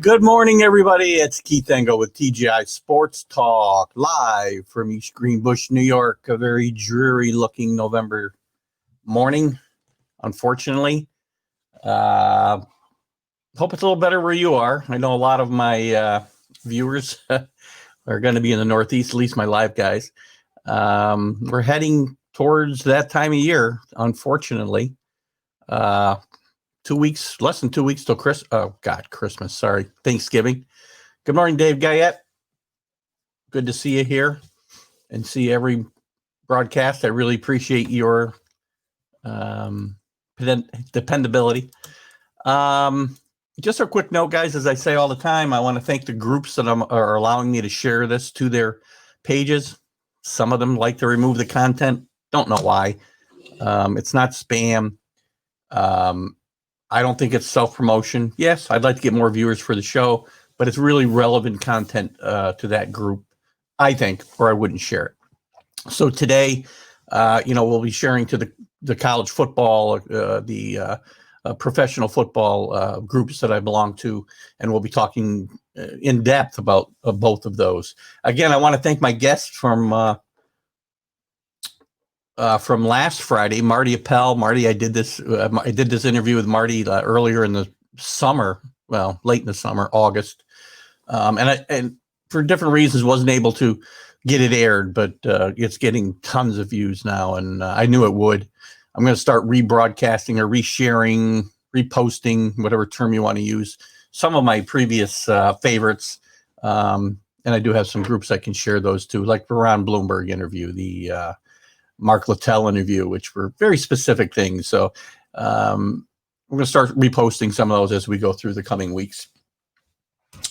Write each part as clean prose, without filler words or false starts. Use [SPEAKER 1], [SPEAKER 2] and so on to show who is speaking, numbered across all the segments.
[SPEAKER 1] Good morning, everybody. It's Keith Engel with TGI Sports Talk, live from East Greenbush, New York. A very dreary-looking November morning, unfortunately. Hope it's a little better where you are. I know a lot of my viewers are going to be in the Northeast, at least my live guys. We're heading towards that time of year, unfortunately. 2 weeks, less than 2 weeks till Christmas, sorry, Thanksgiving. Good morning, Dave Guyette. Good to see you here and see every broadcast. I really appreciate your dependability. Just a quick note, guys, as I say all the time, I want to thank the groups that are allowing me to share this to their pages. Some of them like to remove the content. Don't know why. It's not spam. I don't think it's self-promotion. Yes, I'd like to get more viewers for the show, but it's really relevant content to that group, I think, or I wouldn't share it. So today, we'll be sharing to the college football, the professional football groups that I belong to, and we'll be talking in depth about both of those. Again, I want to thank my guests from last Friday, Marty Appel. Marty, I did this interview with Marty earlier in the summer, well, late in the summer, August, and for different reasons wasn't able to get it aired, but it's getting tons of views now, and I knew it would. I'm going to start rebroadcasting or resharing, reposting, whatever term you want to use, some of my previous favorites, and I do have some groups I can share those to, like the Ron Bloomberg interview, the Mark Littell interview, which were very specific things. So we're going to start reposting some of those as we go through the coming weeks.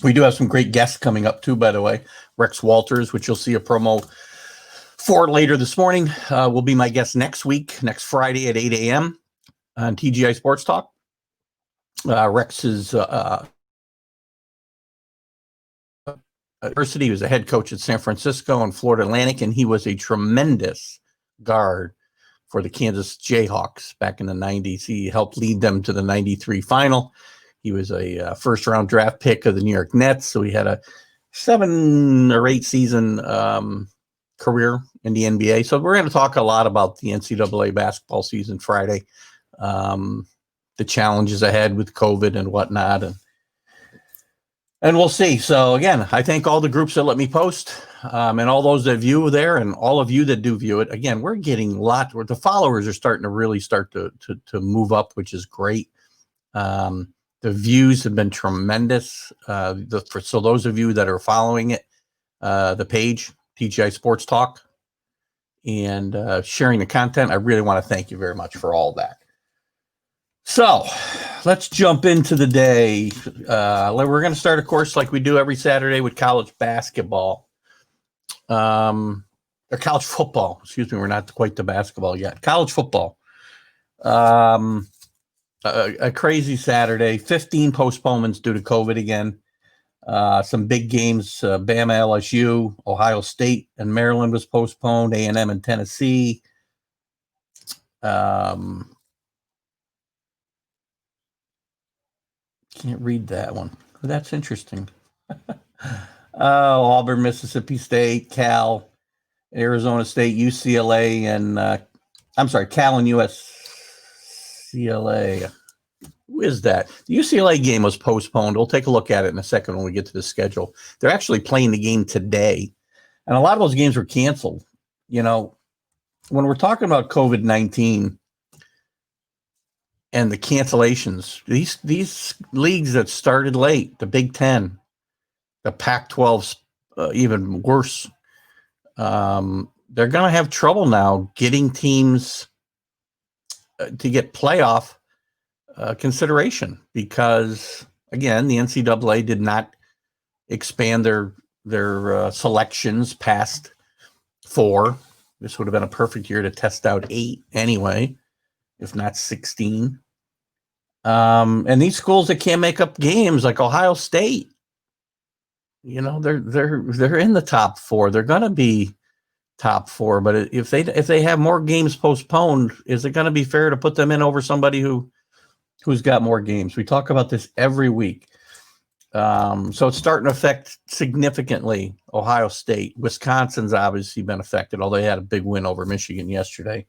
[SPEAKER 1] We do have some great guests coming up too, by the way. Rex Walters, which you'll see a promo for later this morning, will be my guest next week, next Friday at 8 a.m. on TGI Sports Talk. Rex is university. He was a head coach at San Francisco and Florida Atlantic, and he was a tremendous guard for the Kansas Jayhawks back in the 90s. He helped lead them to the 93 final. He was a first round draft pick of the New York Nets. So he had a 7 or 8 season career in the NBA. So we're going to talk a lot about the NCAA basketball season Friday, the challenges ahead with COVID and whatnot. And we'll see. So again, I thank all the groups that let me post, and all those that view there, and all of you that do view it. Again, we're getting the followers are starting to really start to move up, which is great. The views have been tremendous. So those of you that are following it, the page TGI Sports Talk, and sharing the content, I really want to thank you very much for all that. So let's jump into the day. We're going to start, of course, like we do every Saturday, with college basketball, or college football. Excuse me. We're not quite to basketball yet. College football. A crazy Saturday. 15 postponements due to COVID again. Some big games. Bama, LSU, Ohio State, and Maryland was postponed. A&M and Tennessee. Can't read that one. That's interesting. Auburn, Mississippi State, Cal, Arizona State, UCLA, and Cal and UCLA. Who is that? The UCLA game was postponed. We'll take a look at it in a second when we get to the schedule. They're actually playing the game today, and a lot of those games were canceled. You know, when we're talking about COVID-19 and the cancellations, these leagues that started late, the Big Ten, the Pac-12's even worse, they're going to have trouble now getting teams to get playoff consideration, because, again, the NCAA did not expand their selections past 4. This would have been a perfect year to test out 8 anyway, if not 16. And these schools that can't make up games, like Ohio State, you know, they're in the top 4. They're going to be top 4. But if they have more games postponed, is it going to be fair to put them in over somebody who's got more games? We talk about this every week. So it's starting to affect significantly Ohio State. Wisconsin's obviously been affected, although they had a big win over Michigan yesterday.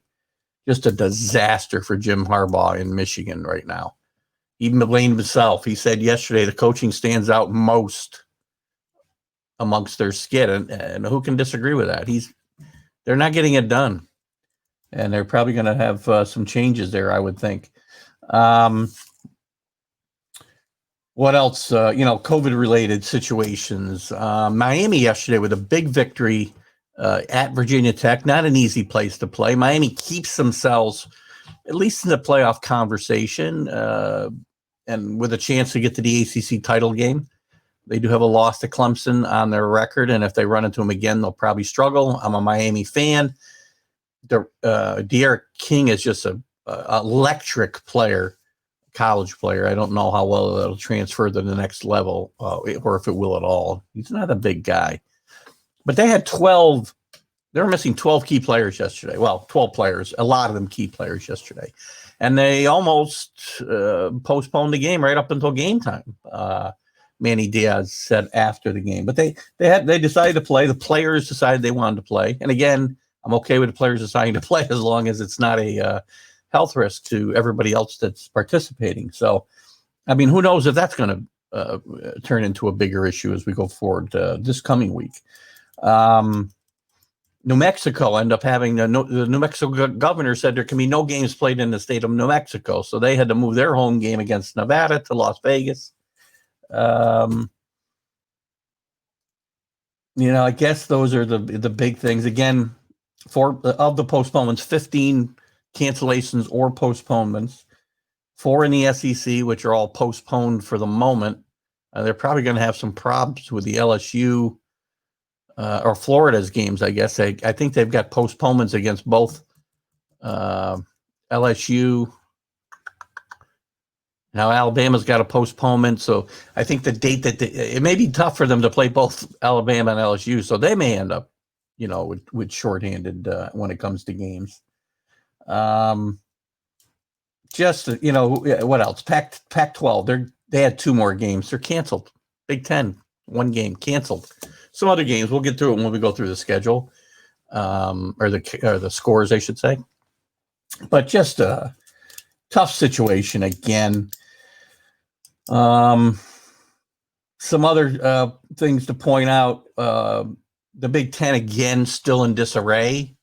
[SPEAKER 1] Just a disaster for Jim Harbaugh in Michigan right now. He blamed himself. He said yesterday the coaching stands out most amongst their skid, and who can disagree with that? They're not getting it done, and they're probably going to have some changes there, I would think. What else? COVID-related situations. Miami yesterday with a big victory at Virginia Tech. Not an easy place to play. Miami keeps themselves at least in the playoff conversation and with a chance to get to the ACC title game. They do have a loss to Clemson on their record, and if they run into them again, they'll probably struggle. I'm a Miami fan. De'Aaron King is just an electric player. College player. I don't know how well it'll transfer to the next level or if it will at all. He's not a big guy. But they had 12. They were missing 12 key players yesterday. Well, 12 players, a lot of them key players yesterday. And they almost postponed the game right up until game time. Manny Diaz said after the game. But they decided to play. The players decided they wanted to play. And again, I'm okay with the players deciding to play as long as it's not a health risk to everybody else that's participating. So, I mean, who knows if that's going to turn into a bigger issue as we go forward this coming week. New Mexico ended up having the New Mexico governor said there can be no games played in the state of New Mexico. So they had to move their home game against Nevada to Las Vegas. I guess those are the big things. Again, of the postponements, 15 cancellations or postponements, 4 in the SEC, which are all postponed for the moment. They're probably going to have some problems with the LSU or Florida's games, I guess. I think they've got postponements against both LSU. Now Alabama's got a postponement, so I think the date that it may be tough for them to play both Alabama and LSU, so they may end up, with shorthanded when it comes to games. What else? Pac-12. They had 2 more games. They're canceled. Big Ten, 1 game canceled. Some other games we'll get through it when we go through the schedule, or the scores, I should say. But just a tough situation again. Some other things to point out. The Big Ten again still in disarray.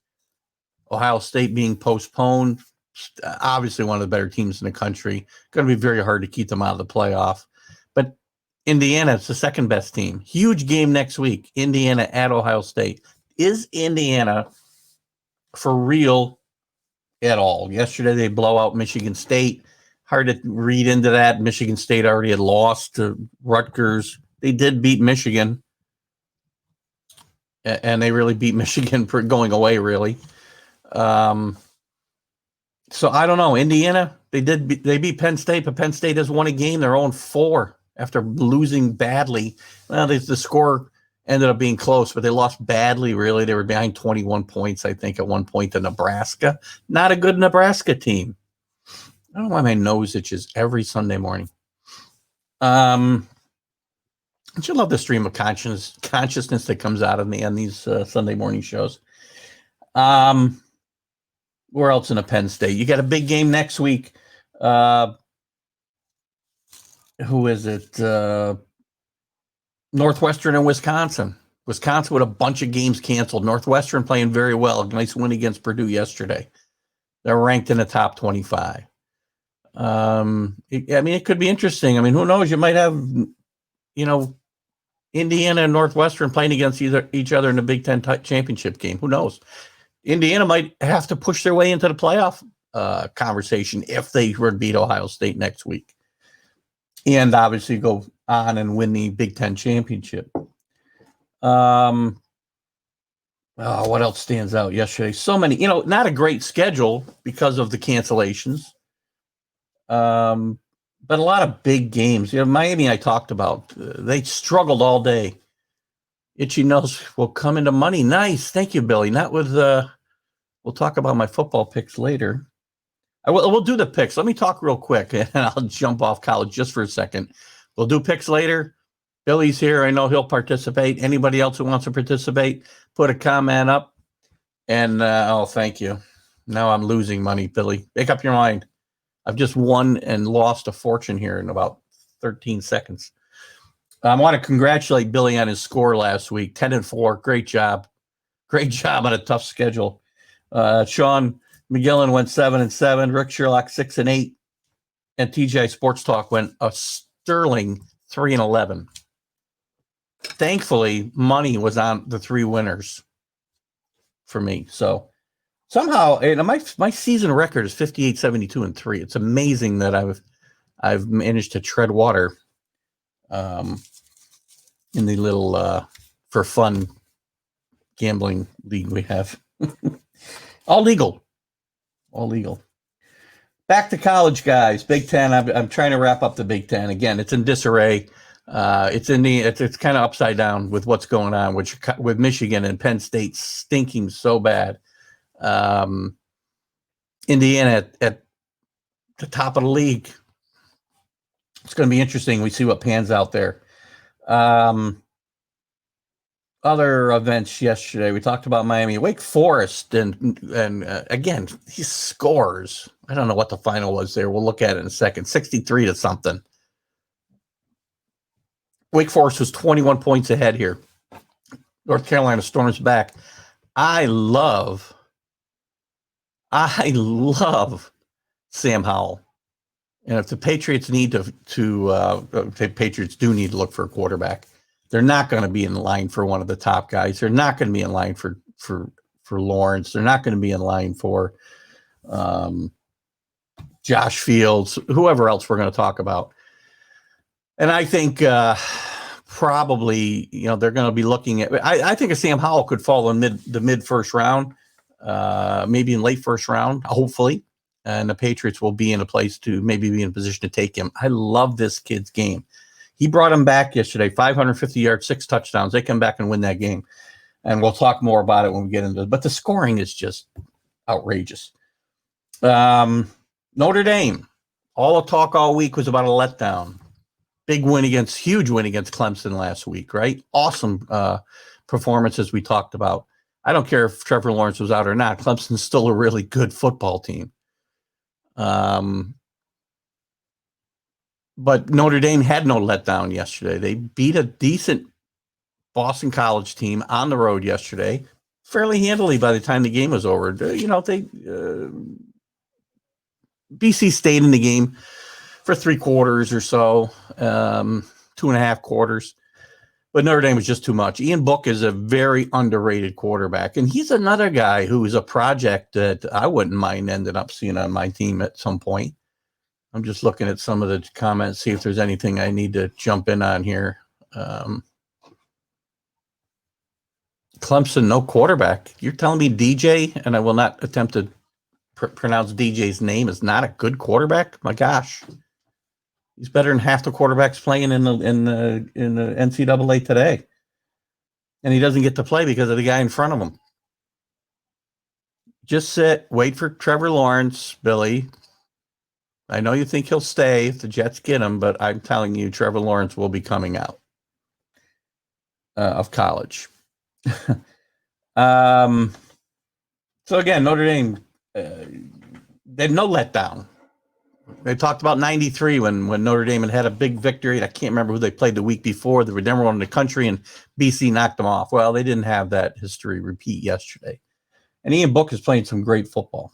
[SPEAKER 1] Ohio State being postponed, obviously one of the better teams in the country. Going to be very hard to keep them out of the playoff. But Indiana is the second best team. Huge game next week. Indiana at Ohio State. Is Indiana for real at all? Yesterday they blow out Michigan State. Hard to read into that. Michigan State already had lost to Rutgers. They did beat Michigan. And they really beat Michigan for going away, really. So I don't know. Indiana, they beat Penn State, but Penn State has won a game. They're 0-4 after losing badly. Well, the score ended up being close, but they lost badly, really. They were behind 21 points, I think, at one point to Nebraska. Not a good Nebraska team. I don't know why my nose itches every Sunday morning. Don't you love the stream of consciousness that comes out of me on these Sunday morning shows? Where else in a Penn State? You got a big game next week. Who is it? Northwestern and Wisconsin. Wisconsin with a bunch of games canceled. Northwestern playing very well. Nice win against Purdue yesterday. They're ranked in the top 25. It could be interesting. I mean, who knows? You might have, Indiana and Northwestern playing against each other in the Big Ten championship game. Who knows? Indiana might have to push their way into the playoff conversation if they were to beat Ohio State next week. And obviously go on and win the Big Ten championship. What else stands out yesterday? So many, not a great schedule because of the cancellations. But a lot of big games. Miami I talked about. They struggled all day. Itchy nose will come into money. Nice. Thank you, Billy. Not with we'll talk about my football picks later. We'll do the picks. Let me talk real quick, and I'll jump off college just for a second. We'll do picks later. Billy's here. I know he'll participate. Anybody else who wants to participate, put a comment up. And thank you. Now I'm losing money, Billy. Make up your mind. I've just won and lost a fortune here in about 13 seconds. I want to congratulate Billy on his score last week, 10-4. Great job. Great job on a tough schedule. Sean McGillen went 7-7. Rick Sherlock 6-8. And TGI Sports Talk went a sterling 3-11. Thankfully, money was on the three winners for me. So somehow, my season record is 58, 72, and 3. It's amazing that I've managed to tread water in the little for fun gambling league we have. All legal. Back to college, guys. Big Ten. I'm trying to wrap up the Big Ten. Again, it's in disarray. It's kind of upside down with what's going on, with Michigan and Penn State stinking so bad. Indiana at the top of the league. It's going to be interesting. We see what pans out there. Other events yesterday, we talked about Miami, Wake Forest, and again, these scores. I don't know what the final was there. We'll look at it in a second. 63 to something. Wake Forest was 21 points ahead here. North Carolina storms back. I love Sam Howell. And if the Patriots the Patriots do need to look for a quarterback, they're not going to be in line for one of the top guys. They're not going to be in line for Lawrence. They're not going to be in line for Josh Fields, whoever else we're going to talk about. And I think probably, they're going to be looking at. I think a Sam Howell could fall in the mid first round, maybe in late first round, hopefully. And the Patriots will be in a place to maybe be in a position to take him. I love this kid's game. He brought him back yesterday, 550 yards, 6 touchdowns. They come back and win that game. And we'll talk more about it when we get into it. But the scoring is just outrageous. Notre Dame, all the talk all week was about a letdown. Huge win against Clemson last week, right? Awesome performances we talked about. I don't care if Trevor Lawrence was out or not. Clemson's still a really good football team. But Notre Dame had no letdown yesterday. They beat a decent Boston College team on the road yesterday, fairly handily by the time the game was over. BC stayed in the game for 3 quarters or so, 2.5 quarters. But Notre Dame was just too much. Ian Book is a very underrated quarterback, and he's another guy who is a project that I wouldn't mind ending up seeing on my team at some point. I'm just looking at some of the comments, see if there's anything I need to jump in on here. Clemson, no quarterback. You're telling me DJ, and I will not attempt to pronounce DJ's name, is not a good quarterback? My gosh. He's better than half the quarterbacks playing in the NCAA today. And he doesn't get to play because of the guy in front of him. Just sit, wait for Trevor Lawrence, Billy. I know you think he'll stay if the Jets get him, but I'm telling you, Trevor Lawrence will be coming out of college. So again, Notre Dame, they had no letdown. They talked about 93 when Notre Dame had a big victory. I can't remember who they played the week before. They were number one in the country, and BC knocked them off. Well, they didn't have that history repeat yesterday. And Ian Book is playing some great football.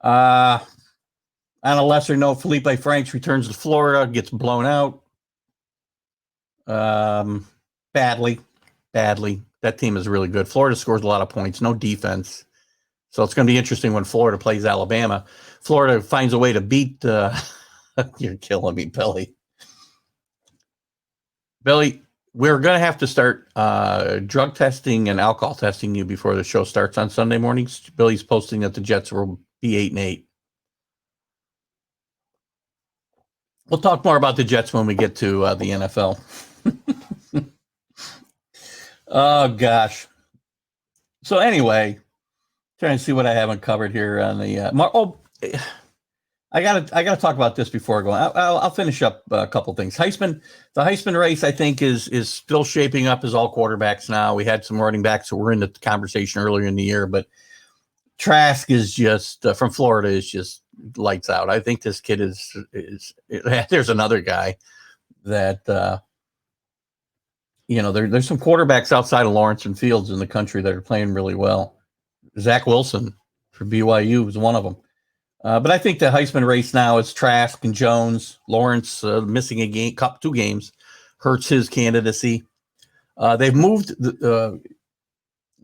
[SPEAKER 1] On a lesser note, Felipe Franks returns to Florida, gets blown out. Badly. That team is really good. Florida scores a lot of points, no defense. So it's going to be interesting when Florida plays Alabama. Florida finds a way to beat. You're killing me, Billy. Billy, we're going to have to start drug testing and alcohol testing you before the show starts on Sunday mornings. Billy's posting that the Jets will be 8-8. We'll talk more about the Jets when we get to the NFL. Oh, gosh. So anyway, trying to see what I haven't covered here on the I gotta talk about this before I go. I'll finish up a couple things. The Heisman race, I think, is still shaping up as all quarterbacks now. We had some running backs who were in the conversation earlier in the year, but Trask is just from Florida is just lights out. I think this kid is. There's another guy that there's some quarterbacks outside of Lawrence and Fields in the country that are playing really well. Zach Wilson for BYU is one of them. But I think the Heisman race now is Trask and Jones. Lawrence missing a game, 2 games, hurts his candidacy. They've moved. Let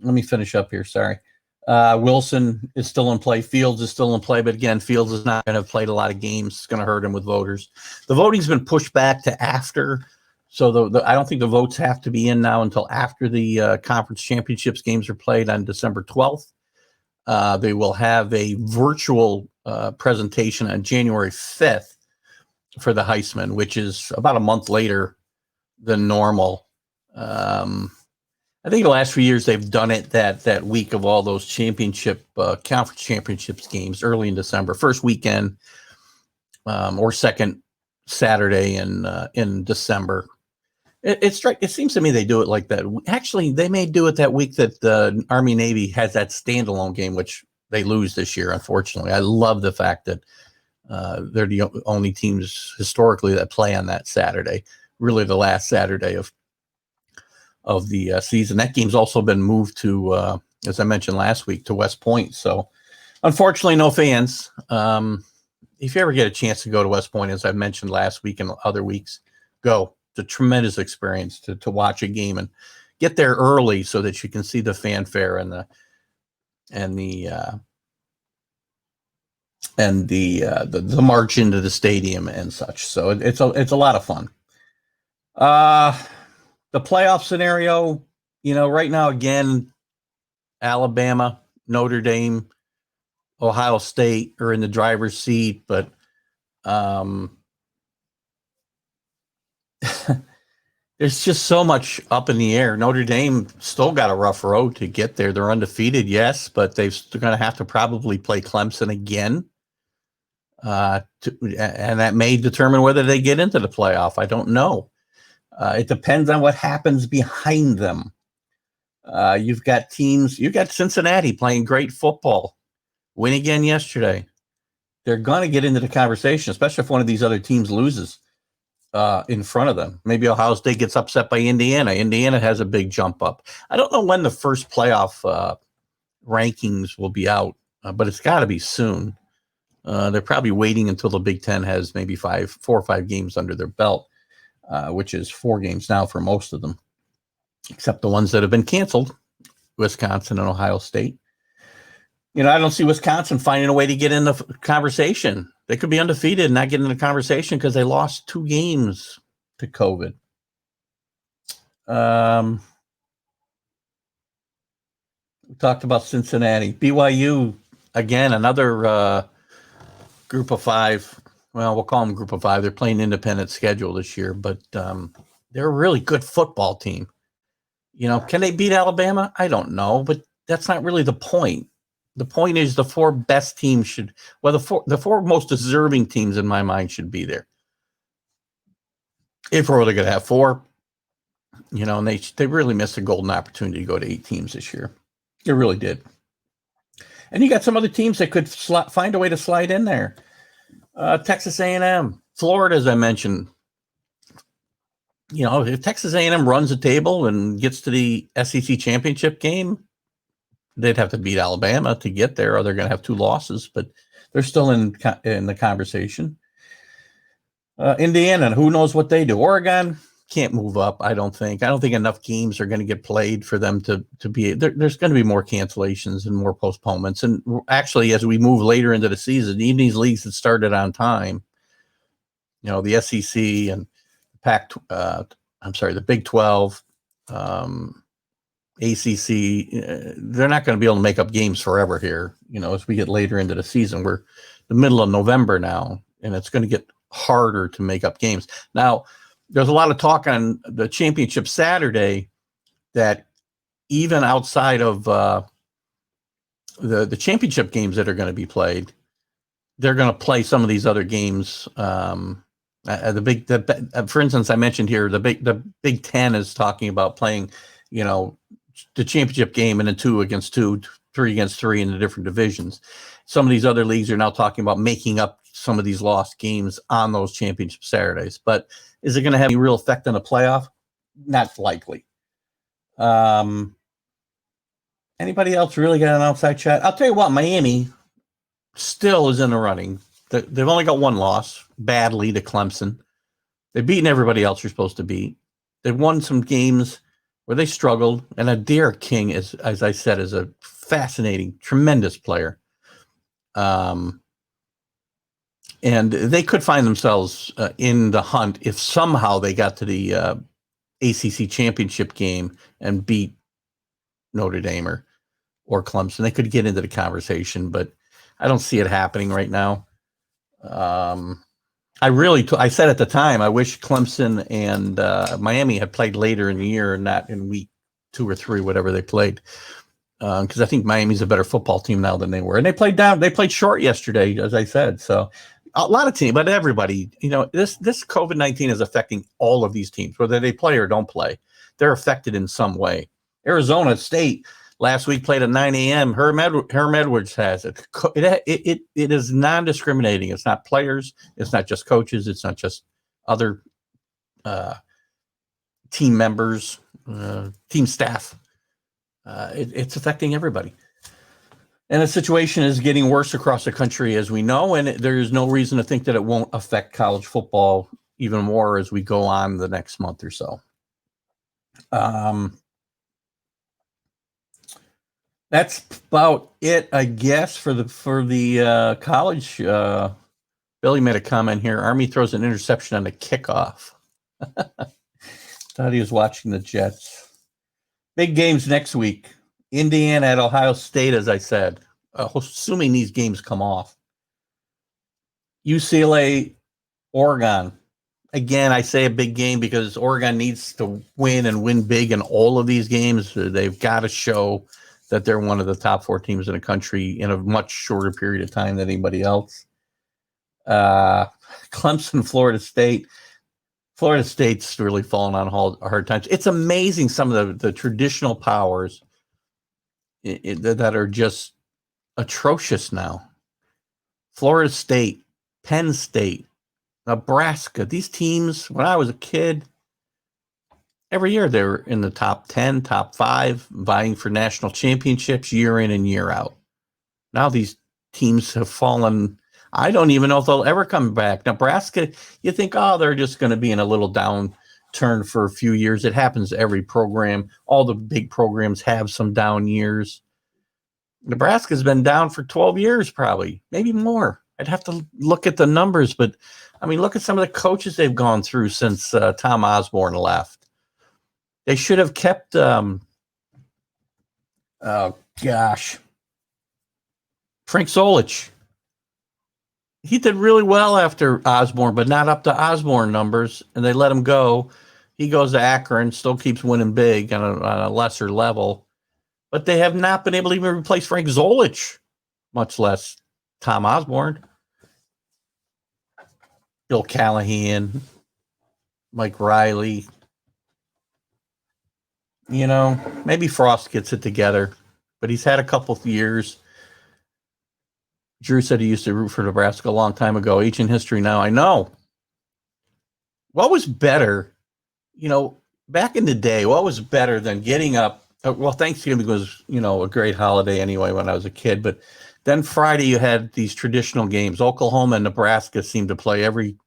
[SPEAKER 1] me finish up here. Sorry. Wilson is still in play. Fields is still in play. But again, Fields is not going to have played a lot of games. It's going to hurt him with voters. The voting's been pushed back to after. So I don't think the votes have to be in now until after the conference championships games are played on December 12th. They will have a virtual presentation on January 5th for the Heisman, which is about a month later than normal. I think the last few years they've done it that week of all those conference championships games early in December, first weekend or second Saturday in December. It seems to me they do it like that. Actually, they may do it that week that the Army Navy has that standalone game, which they lose this year, unfortunately. I love the fact that they're the only teams historically that play on that Saturday, really the last Saturday of the season. That game's also been moved to, as I mentioned last week, to West Point. So, unfortunately, no fans. If you ever get a chance to go to West Point, as I mentioned last week and other weeks, go. It's a tremendous experience to watch a game and get there early so that you can see the fanfare and the march into the stadium and such. So it's a lot of fun. The playoff scenario, right now, again, Alabama, Notre Dame, Ohio State are in the driver's seat, but there's just so much up in the air. Notre Dame still got a rough road to get there. They're undefeated, yes, but they're going to have to probably play Clemson again. And that may determine whether they get into the playoff. I don't know. It depends on what happens behind them. You've got Cincinnati playing great football, win again yesterday. They're going to get into the conversation, especially if one of these other teams loses in front of them. Maybe Ohio State gets upset by Indiana. Indiana has a big jump up. I don't know when the first playoff rankings will be out, but it's got to be soon. They're probably waiting until the Big Ten has maybe 4 or 5 games under their belt, which is 4 games now for most of them, except the ones that have been canceled, Wisconsin and Ohio State. I don't see Wisconsin finding a way to get in the conversation. They could be undefeated and not get in the conversation because they lost 2 games to COVID. We talked about Cincinnati. BYU, again, another group of 5. Well, we'll call them group of 5. They're playing independent schedule this year, but they're a really good football team. Can they beat Alabama? I don't know, but that's not really the point. The point is the 4 best teams the 4 most deserving teams in my mind should be there. If we're really going to have 4, and they really missed a golden opportunity to go to 8 teams this year. They really did. And you got some other teams that could find a way to slide in there. Texas A&M, Florida, as I mentioned. If Texas A&M runs the table and gets to the SEC championship game, they'd have to beat Alabama to get there, or they're going to have 2 losses, but they're still in the conversation. Indiana, who knows what they do? Oregon can't move up, I don't think. I don't think enough games are going to get played for them to be. There's going to be more cancellations and more postponements. And actually, as we move later into the season, even these leagues that started on time, the SEC and the Big 12, ACC, they're not going to be able to make up games forever here. As we get later into the season, we're the middle of November now, and it's going to get harder to make up games. Now, there's a lot of talk on the championship Saturday that even outside of the championship games that are going to be played, they're going to play some of these other games. For instance, I mentioned here the Big Ten is talking about playing, the championship game and then 2 against 2, 3 against 3 in the different divisions. Some of these other leagues are now talking about making up some of these lost games on those championship Saturdays. But is it going to have any real effect on the playoff? Not likely. Anybody else really got an outside chat? I'll tell you what, Miami still is in the running. They've only got one loss, badly, to Clemson. They've beaten everybody else you're supposed to beat. They've won some games where they struggled. And Adair King, as I said, is a fascinating, tremendous player. And they could find themselves in the hunt if somehow they got to the ACC championship game and beat Notre Dame or Clemson. They could get into the conversation, but I don't see it happening right now. I said at the time, I wish Clemson and Miami had played later in the year and not in week 2 or 3, whatever they played. Because I think Miami's a better football team now than they were. And they played short yesterday, as I said. So a lot of teams, but everybody, this COVID-19 is affecting all of these teams, whether they play or don't play. They're affected in some way. Arizona State last week played at 9 a.m. Herm Edwards has it. It is non-discriminating. It's not players. It's not just coaches. It's not just other team members, team staff. It's affecting everybody. And the situation is getting worse across the country, as we know, and there's no reason to think that it won't affect college football even more as we go on the next month or so. That's about it, I guess, for the college. Billy made a comment here. Army throws an interception on the kickoff. Thought he was watching the Jets. Big games next week. Indiana at Ohio State, as I said, assuming these games come off. UCLA, Oregon. Again, I say a big game because Oregon needs to win and win big in all of these games. They've got to show that they're one of the top 4 teams in the country in a much shorter period of time than anybody else. Clemson, Florida State. Florida State's really fallen on hard times. It's amazing some of the traditional powers that are just atrocious now. Florida State, Penn State, Nebraska. These teams, when I was a kid, every year they were in the top 10, top 5, vying for national championships year in and year out. Now these teams have fallen. I don't even know if they'll ever come back. Nebraska, you think, they're just going to be in a little downturn for a few years. It happens to every program. All the big programs have some down years. Nebraska's been down for 12 years, probably, maybe more. I'd have to look at the numbers, but I mean, look at some of the coaches they've gone through since Tom Osborne left. They should have kept, Frank Solich. He did really well after Osborne, but not up to Osborne numbers, and they let him go. He goes to Akron, still keeps winning big on a lesser level, but they have not been able to even replace Frank Solich, much less Tom Osborne. Bill Callahan, Mike Riley. Maybe Frost gets it together, but he's had a couple of years. Drew said he used to root for Nebraska a long time ago. Ancient history now. I know. What was better, back in the day, what was better than getting up? Well, Thanksgiving was, a great holiday anyway when I was a kid. But then Friday you had these traditional games. Oklahoma and Nebraska seemed to play every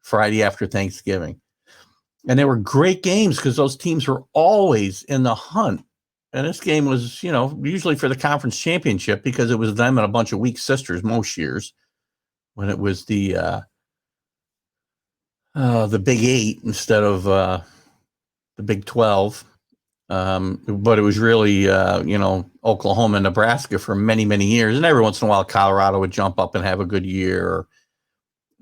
[SPEAKER 1] Friday after Thanksgiving. And they were great games because those teams were always in the hunt. And this game was, usually for the conference championship because it was them and a bunch of weak sisters most years when it was the Big 8 instead of the Big 12. But it was really, Oklahoma and Nebraska for many, many years. And every once in a while, Colorado would jump up and have a good year.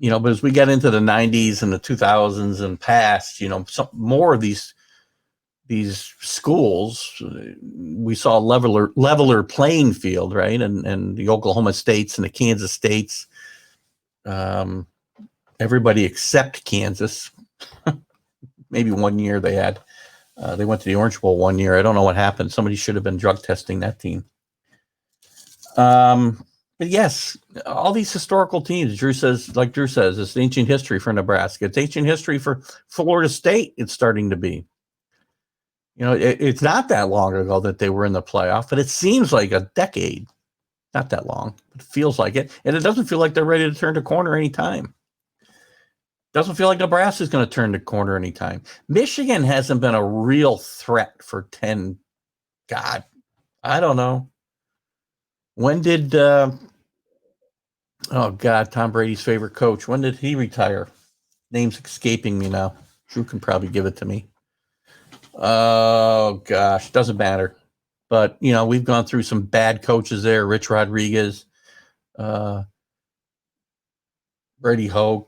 [SPEAKER 1] But as we get into the 90s and the 2000s and past, some more of these schools, we saw a leveler playing field, right? And the Oklahoma States and the Kansas States, Everybody except Kansas. Maybe 1 year they had. They went to the Orange Bowl 1 year. I don't know what happened. Somebody should have been drug testing that team. But yes, all these historical teams, Drew says, it's ancient history for Nebraska. It's ancient history for Florida State. It's starting to be. It's not that long ago that they were in the playoff, but it seems like a decade. Not that long, but it feels like it. And it doesn't feel like they're ready to turn the corner anytime. Doesn't feel like Nebraska is going to turn the corner anytime. Michigan hasn't been a real threat for 10. God, I don't know. When did, Tom Brady's favorite coach, when did he retire? Name's escaping me now. Drew can probably give it to me. Oh, gosh, doesn't matter. But, we've gone through some bad coaches there. Rich Rodriguez, Brady Hoke.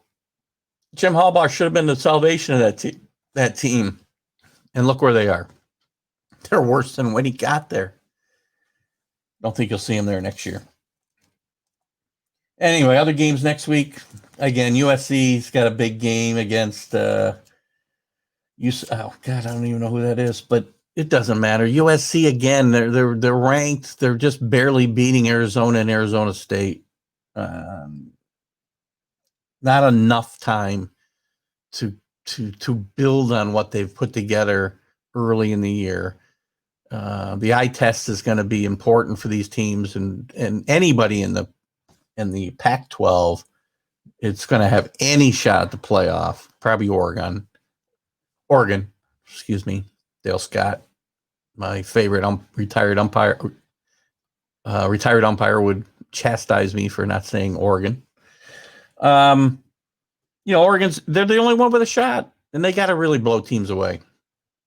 [SPEAKER 1] Jim Harbaugh should have been the salvation of that team. And look where they are. They're worse than when he got there. Don't think you'll see him there next year. Anyway, other games next week. Again, USC's got a big game against I don't even know who that is, but it doesn't matter. USC again, they're ranked. They're just barely beating Arizona and Arizona State. Not enough time to build on what they've put together early in the year. The eye test is going to be important for these teams, and anybody in the Pac-12, it's going to have any shot at the playoff. Probably Oregon, excuse me, Dale Scott, my favorite retired umpire. Retired umpire would chastise me for not saying Oregon. They're the only one with a shot, and they got to really blow teams away.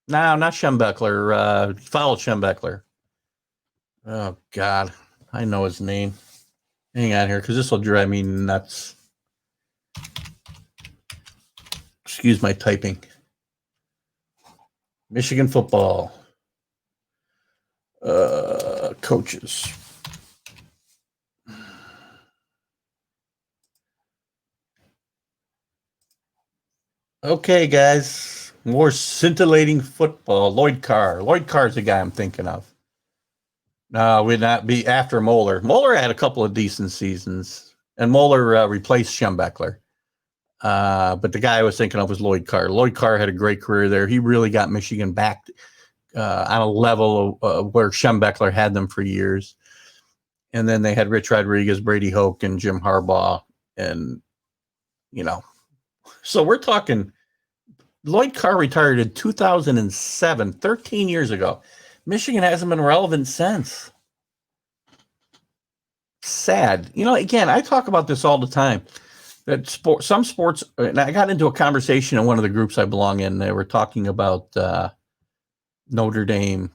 [SPEAKER 1] No, not Schembechler. Followed Schembechler. Oh, God. I know his name. Hang on here, because this will drive me nuts. Excuse my typing. Michigan football. Coaches. Okay, guys. More scintillating football. Lloyd Carr. Lloyd Carr's the guy I'm thinking of. No, would not be after Moeller. Moeller had a couple of decent seasons, and Moeller replaced Schembechler. But the guy I was thinking of was Lloyd Carr. Lloyd Carr had a great career there. He really got Michigan back on a level where Schembechler had them for years. And then they had Rich Rodriguez, Brady Hoke, and Jim Harbaugh. And, so we're talking Lloyd Carr retired in 2007, 13 years ago. Michigan hasn't been relevant since. Sad. Again, I talk about this all the time. That some sports, and I got into a conversation in one of the groups I belong in. They were talking about Notre Dame,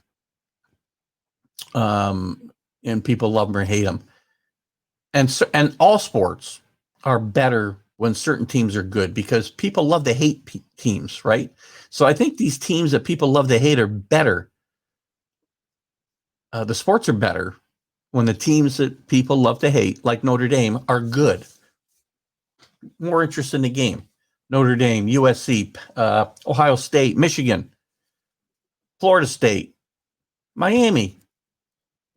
[SPEAKER 1] and people love them or hate them. And all sports are better when certain teams are good, because people love to hate teams, right? So I think these teams that people love to hate are better. The sports are better when the teams that people love to hate, like Notre Dame, are good. More interest in the game. Notre Dame, USC, Ohio State, Michigan, Florida State, Miami.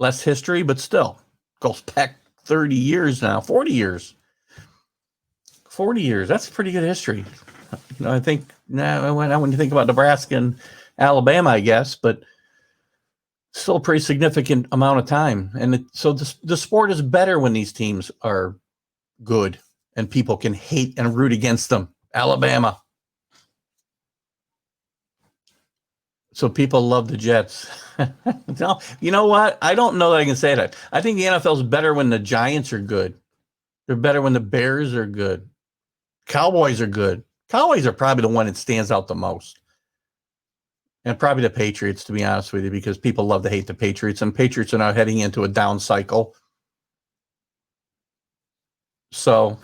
[SPEAKER 1] Less history, but still goes back 30 years now, 40 years. 40 years. That's pretty good history. I think now when you think about Nebraska and Alabama, I guess, but still a pretty significant amount of time. And so the sport is better when these teams are good and people can hate and root against them. Alabama. So people love the Jets. No, you know what? I don't know that I can say that. I think the NFL is better when the Giants are good. They're better when the Bears are good. Cowboys are good. Cowboys are probably the one that stands out the most. And probably the Patriots, to be honest with you, because people love to hate the Patriots, and Patriots are now heading into a down cycle. So,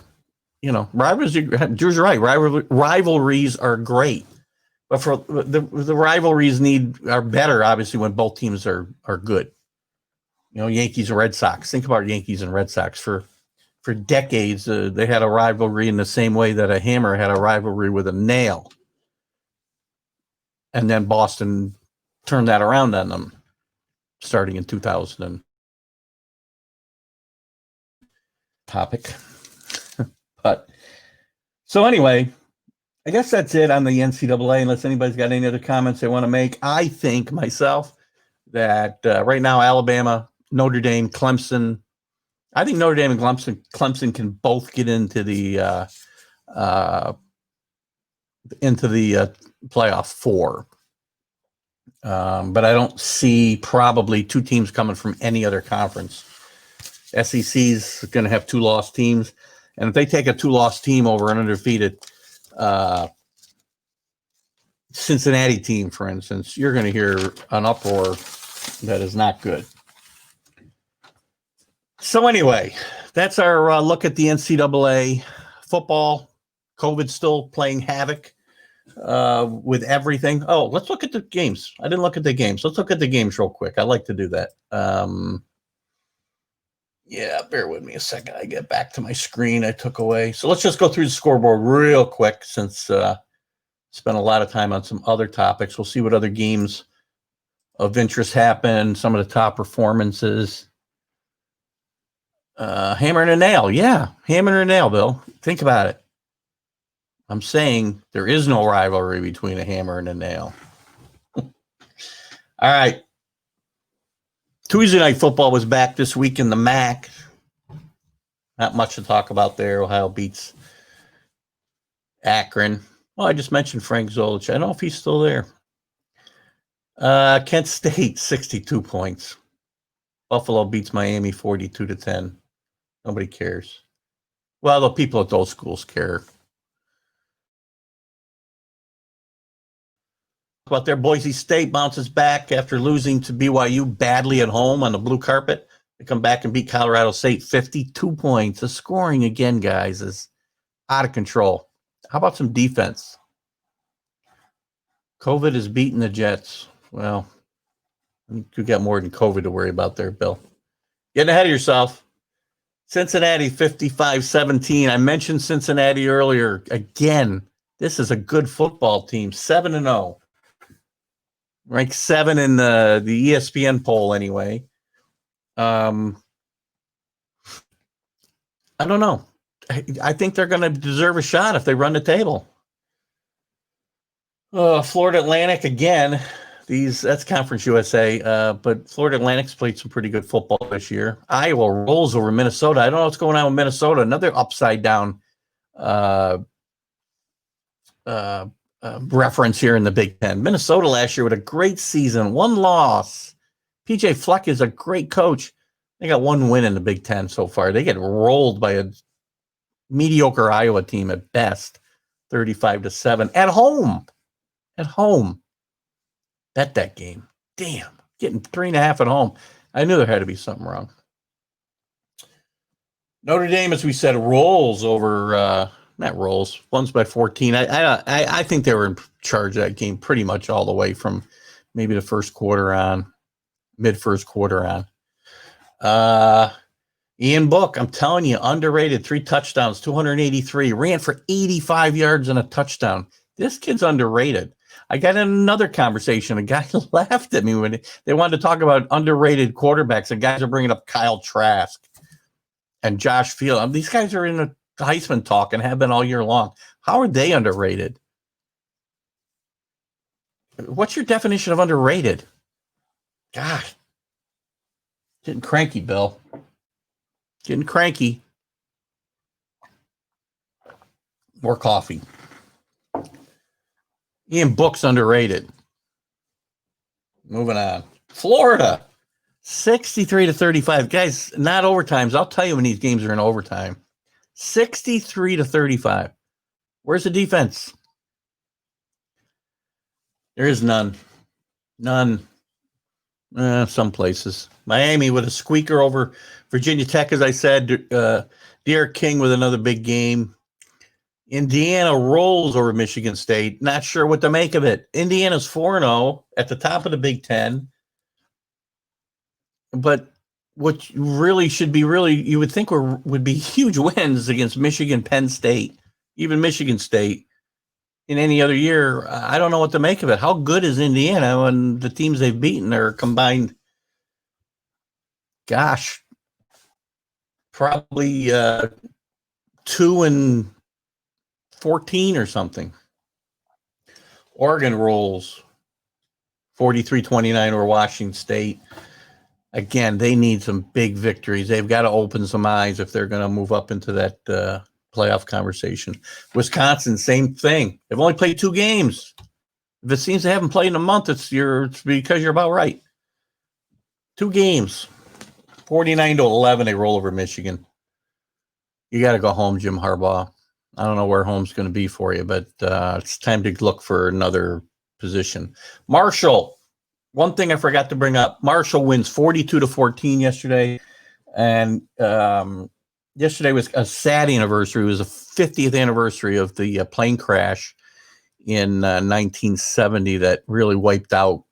[SPEAKER 1] rivalries, Drew's right. Rivalries are great. But for the rivalries are better, obviously, when both teams are good. Yankees and Red Sox. Think about Yankees and Red Sox for for decades, they had a rivalry in the same way that a hammer had a rivalry with a nail. And then Boston turned that around on them starting in 2000. Topic. But so anyway, I guess that's it on the NCAA, unless anybody's got any other comments they want to make. I think myself that right now, Alabama, Notre Dame, Clemson, I think Notre Dame and Clemson can both get into the playoff four. But I don't see probably two teams coming from any other conference. SEC's going to have two lost teams. And if they take a two-loss team over an undefeated Cincinnati team, for instance, you're going to hear an uproar that is not good. So anyway, that's our look at the NCAA football. COVID's still playing havoc with everything. Oh, let's look at the games. I didn't look at the games. Let's look at the games real quick. I like to do that. Yeah, bear with me a second. I get back to my screen I took away. So let's just go through the scoreboard real quick since spent a lot of time on some other topics. We'll see what other games of interest happen, some of the top performances. Hammer and a nail. Yeah, hammer and a nail, Bill. Think about it. I'm saying there is no rivalry between a hammer and a nail. All right. Tuesday Night Football was back this week in the MAC. Not much to talk about there. Ohio beats Akron. Well, I just mentioned Frank Zolich. I don't know if he's still there. Kent State, 62 points. Buffalo beats Miami 42-10. Nobody cares. Well, the people at those schools care. But their Boise State bounces back after losing to BYU badly at home on the blue carpet. They come back and beat Colorado State 52 points. The scoring again, guys, is out of control. How about some defense? COVID is beating the Jets. Well, you got more than COVID to worry about there, Bill. Getting ahead of yourself. Cincinnati 55-17. I mentioned Cincinnati earlier. Again, this is a good football team. 7-0. Ranked 7 in the ESPN poll anyway. I don't know. I think they're going to deserve a shot if they run the table. Florida Atlantic again. That's Conference USA. But Florida Atlantic's played some pretty good football this year. Iowa rolls over Minnesota. I don't know what's going on with Minnesota. Another upside down reference here in the Big Ten. Minnesota last year with a great season, one loss. PJ Fleck is a great coach. They got one win in the Big Ten so far. They get rolled by a mediocre Iowa team at best, 35-7 at home. At home. Bet that game. Damn, getting 3.5 at home. I knew there had to be something wrong. Notre Dame, as we said, rolls over. Not rolls. One's by 14. I think they were in charge of that game pretty much all the way from maybe the first quarter on, mid-first quarter on. Ian Book, I'm telling you, underrated. 3 touchdowns, 283. Ran for 85 yards and a touchdown. This kid's underrated. I got in another conversation. A guy laughed at me when they wanted to talk about underrated quarterbacks, and guys are bringing up Kyle Trask and Josh Field. These guys are in a Heisman talk and have been all year long. How are they underrated? What's your definition of underrated? Gosh. Getting cranky, Bill. Getting cranky. More coffee. Ian Book's underrated. Moving on. Florida. 63-35. Guys, not overtimes. I'll tell you when these games are in overtime. 63-35. Where's the defense? There is none. None. Some places. Miami with a squeaker over Virginia Tech, as I said. Derek King with another big game. Indiana rolls over Michigan State. Not sure what to make of it. Indiana's 4-0 at the top of the Big Ten. But what really should be really, you would think would be huge wins against Michigan, Penn State, even Michigan State in any other year. I don't know what to make of it. How good is Indiana when the teams they've beaten are combined? Gosh, probably 2-14 or something. Oregon rolls 43-29 over Washington State. Again, they need some big victories. They've got to open some eyes if they're going to move up into that playoff conversation. Wisconsin, same thing. They've only played 2 games. If it seems they haven't played in a month, it's because you're about right. 2 games, 49-11. They roll over Michigan. You got to go home, Jim Harbaugh. I don't know where home's going to be for you, but it's time to look for another position. Marshall. One thing I forgot to bring up, Marshall wins 42-14 yesterday. And yesterday was a sad anniversary. It was the 50th anniversary of the plane crash in 1970 that really wiped out,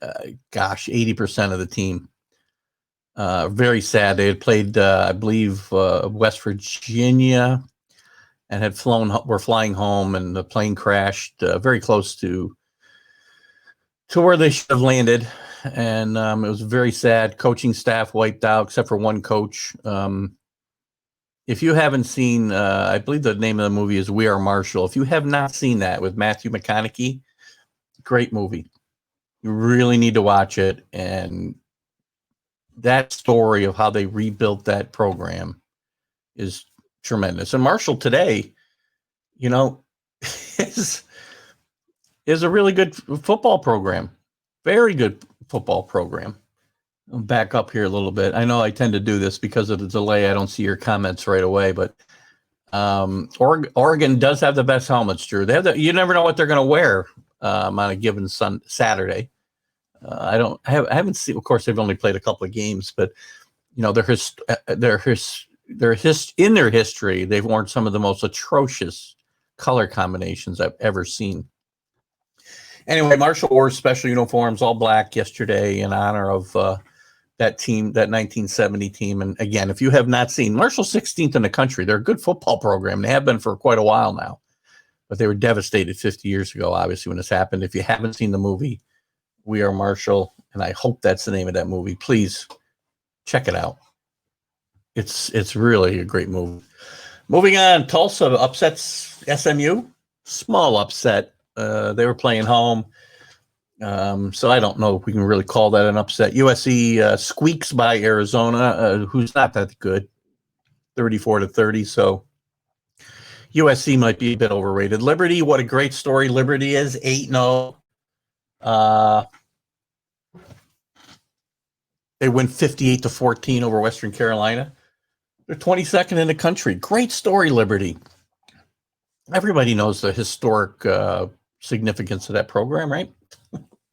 [SPEAKER 1] 80% of the team. Very sad. They had played, I believe, West Virginia and were flying home, and the plane crashed very close to where they should have landed. And it was very sad. Coaching staff wiped out, except for one coach. If you haven't seen, I believe the name of the movie is We Are Marshall. If you have not seen that with Matthew McConaughey, great movie. You really need to watch it. And that story of how they rebuilt that program is tremendous. And Marshall today, is a really good football program. Very good football program. I'll back up here a little bit. I know I tend to do this because of the delay. I don't see your comments right away, but Oregon does have the best helmets, Drew. You never know what they're going to wear on a given Saturday. I haven't seen. Of course, they've only played a couple of games, but in their history, they've worn some of the most atrocious color combinations I've ever seen. Anyway, Marshall wore special uniforms, all black, yesterday in honor of that team, that 1970 team. And again, if you have not seen, Marshall's 16th in the country. They're a good football program. They have been for quite a while now, but they were devastated 50 years ago, obviously, when this happened. If you haven't seen the movie, We Are Marshall, and I hope that's the name of that movie, please check it out. It's really a great movie. Moving on, Tulsa upsets SMU. Small upset. They were playing home. So I don't know if we can really call that an upset. USC squeaks by Arizona, who's not that good, 34-30. So USC might be a bit overrated. Liberty, what a great story Liberty is, 8-0. They win 58-14 over Western Carolina. They're 22nd in the country. Great story, Liberty. Everybody knows the historic significance of that program, right?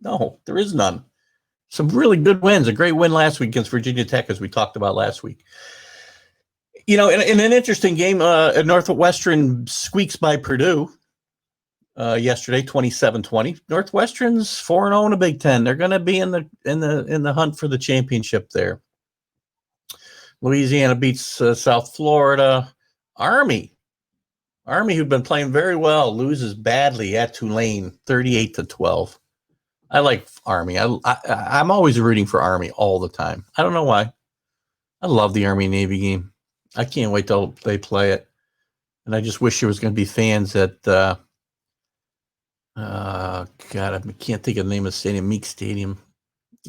[SPEAKER 1] No, there is none. Some really good wins. A great win last week against Virginia Tech, as we talked about last week. In an interesting game, Northwestern squeaks by Purdue yesterday, 27-20. Northwestern's 4-0 in the Big Ten. They're going to be in the hunt for the championship there. Louisiana beats South Florida. Army, who've been playing very well, loses badly at Tulane, 38-12. I like Army. I'm always rooting for Army all the time. I don't know why. I love the Army-Navy game. I can't wait till they play it. And I just wish there was going to be fans at, God, I can't think of the name of the stadium, Meek Stadium.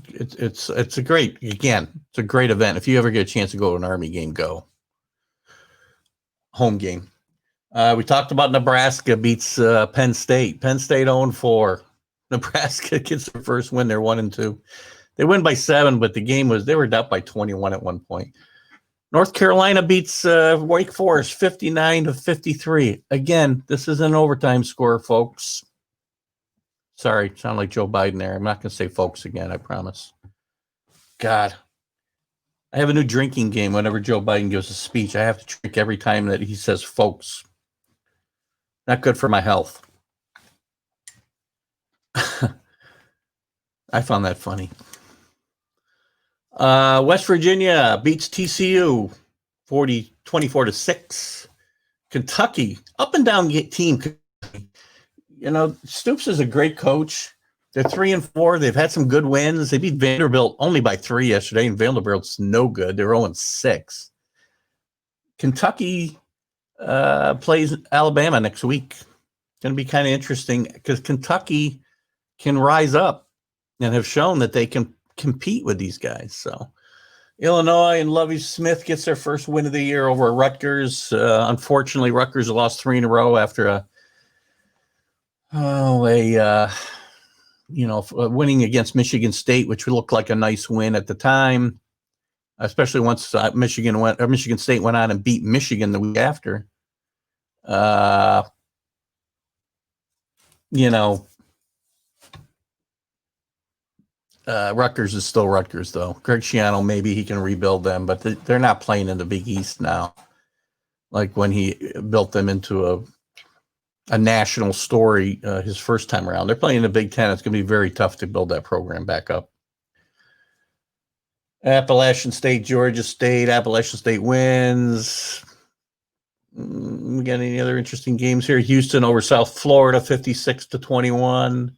[SPEAKER 1] It's a great event. If you ever get a chance to go to an Army game, go. Home game. We talked about Nebraska beats Penn State. Penn State 0-4. Nebraska gets their first win. They're 1-2. They win by 7, but they were up by 21 at one point. North Carolina beats Wake Forest 59-53. Again, this is an overtime score, folks. Sorry, sound like Joe Biden there. I'm not going to say folks again, I promise. God. I have a new drinking game whenever Joe Biden gives a speech. I have to drink every time that he says folks. Not good for my health. I found that funny. West Virginia beats TCU 24-6. Kentucky, up and down team. You know, Stoops is a great coach. They're 3-4. They've had some good wins. They beat Vanderbilt only by 3 yesterday, and Vanderbilt's no good. They're 0-6. Kentucky plays Alabama next week. It's going to be kind of interesting because Kentucky can rise up and have shown that they can compete with these guys. So Illinois and Lovie Smith gets their first win of the year over Rutgers. Unfortunately, Rutgers lost 3 in a row after winning against Michigan State, which looked like a nice win at the time, especially once Michigan State went on and beat Michigan the week after. Rutgers is still Rutgers, though. Greg Schiano, maybe he can rebuild them, but they're not playing in the Big East now, like when he built them into a national story his first time around. They're playing in the Big Ten. It's going to be very tough to build that program back up. Appalachian State, Georgia State. Appalachian State wins. We got any other interesting games here? Houston over South Florida, 56-21.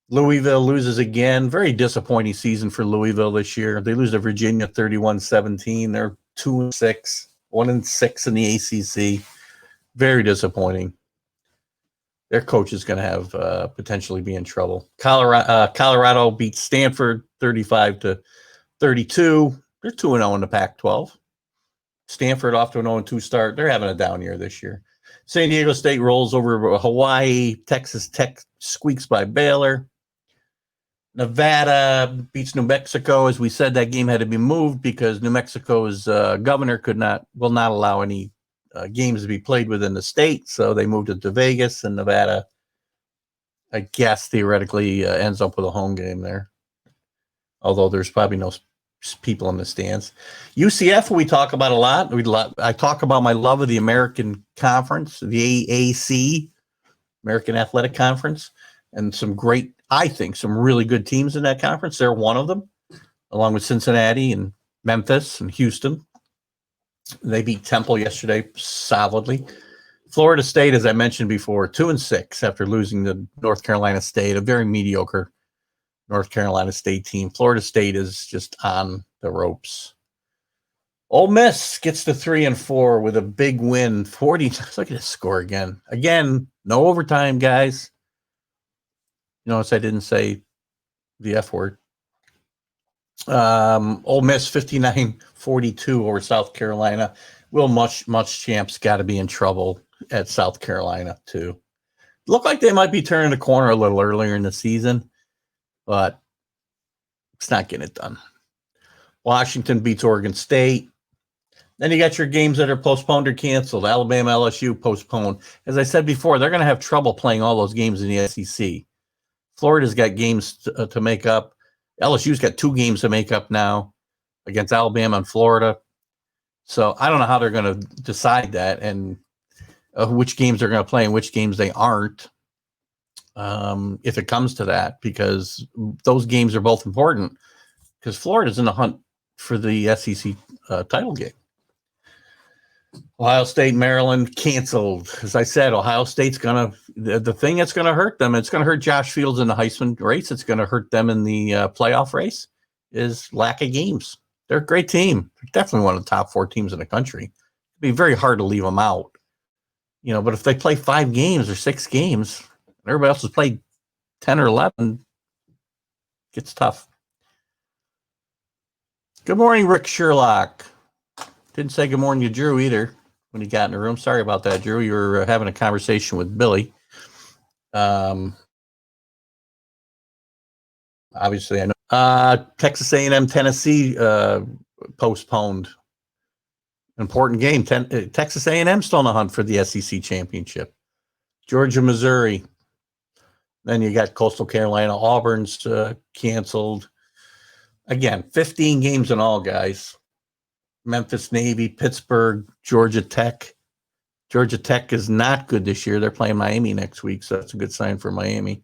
[SPEAKER 1] Louisville loses again. Very disappointing season for Louisville this year. They lose to Virginia 31-17. They're 2-6, 1-6 in the ACC. Very disappointing. Their coach is going to have potentially be in trouble. Colorado beats Stanford 35-32. They're 2-0 in the Pac-12. Stanford off to an 0-2 start. They're having a down year this year. San Diego State rolls over Hawaii. Texas Tech squeaks by Baylor. Nevada beats New Mexico. As we said, that game had to be moved because New Mexico's governor will not allow any games to be played within the state. So they moved it to Vegas, and Nevada, I guess, theoretically ends up with a home game there. Although there's probably no people in the stands. UCF, we talk about a lot. I talk about my love of the American Conference, the AAC, American Athletic Conference, and some really good teams in that conference. They're one of them, along with Cincinnati and Memphis and Houston. They beat Temple yesterday solidly. Florida State, as I mentioned before, 2-6 after losing to North Carolina State, a very mediocre North Carolina State team. Florida State is just on the ropes. Ole Miss gets to 3-4 with a big win. 40. Look at this score again. Again, no overtime, guys. Notice I didn't say the F word. Ole Miss 59-42 over South Carolina. Will Muschamp's got to be in trouble at South Carolina too. Look like they might be turning the corner a little earlier in the season, but it's not getting it done. Washington beats Oregon State. Then you got your games that are postponed or canceled. Alabama, LSU postponed. As I said before, they're going to have trouble playing all those games in the SEC. Florida's got games to make up. LSU's got 2 games to make up now against Alabama and Florida. So I don't know how they're going to decide that and which games they're going to play and which games they aren't, if it comes to that, because those games are both important because Florida's in the hunt for the SEC title game. Ohio State, Maryland canceled. As I said, Ohio State's the thing that's going to hurt them. It's going to hurt Josh Fields in the Heisman race. It's going to hurt them in the playoff race is lack of games. They're a great team. They're definitely one of the top 4 teams in the country. It'd be very hard to leave them out, but if they play 5 games or 6 games, and everybody else has played 10 or 11, it gets tough. Good morning, Rick Sherlock. Didn't say good morning to Drew either when he got in the room. Sorry about that, Drew. You were having a conversation with Billy. Obviously, I know. Texas A&M, Tennessee postponed. Important game. Texas A&M still in the hunt for the SEC championship. Georgia, Missouri. Then you got Coastal Carolina. Auburn's canceled. Again, 15 games in all, guys. Memphis, Navy, Pittsburgh, Georgia Tech. Georgia Tech is not good this year. They're playing Miami next week, so that's a good sign for Miami.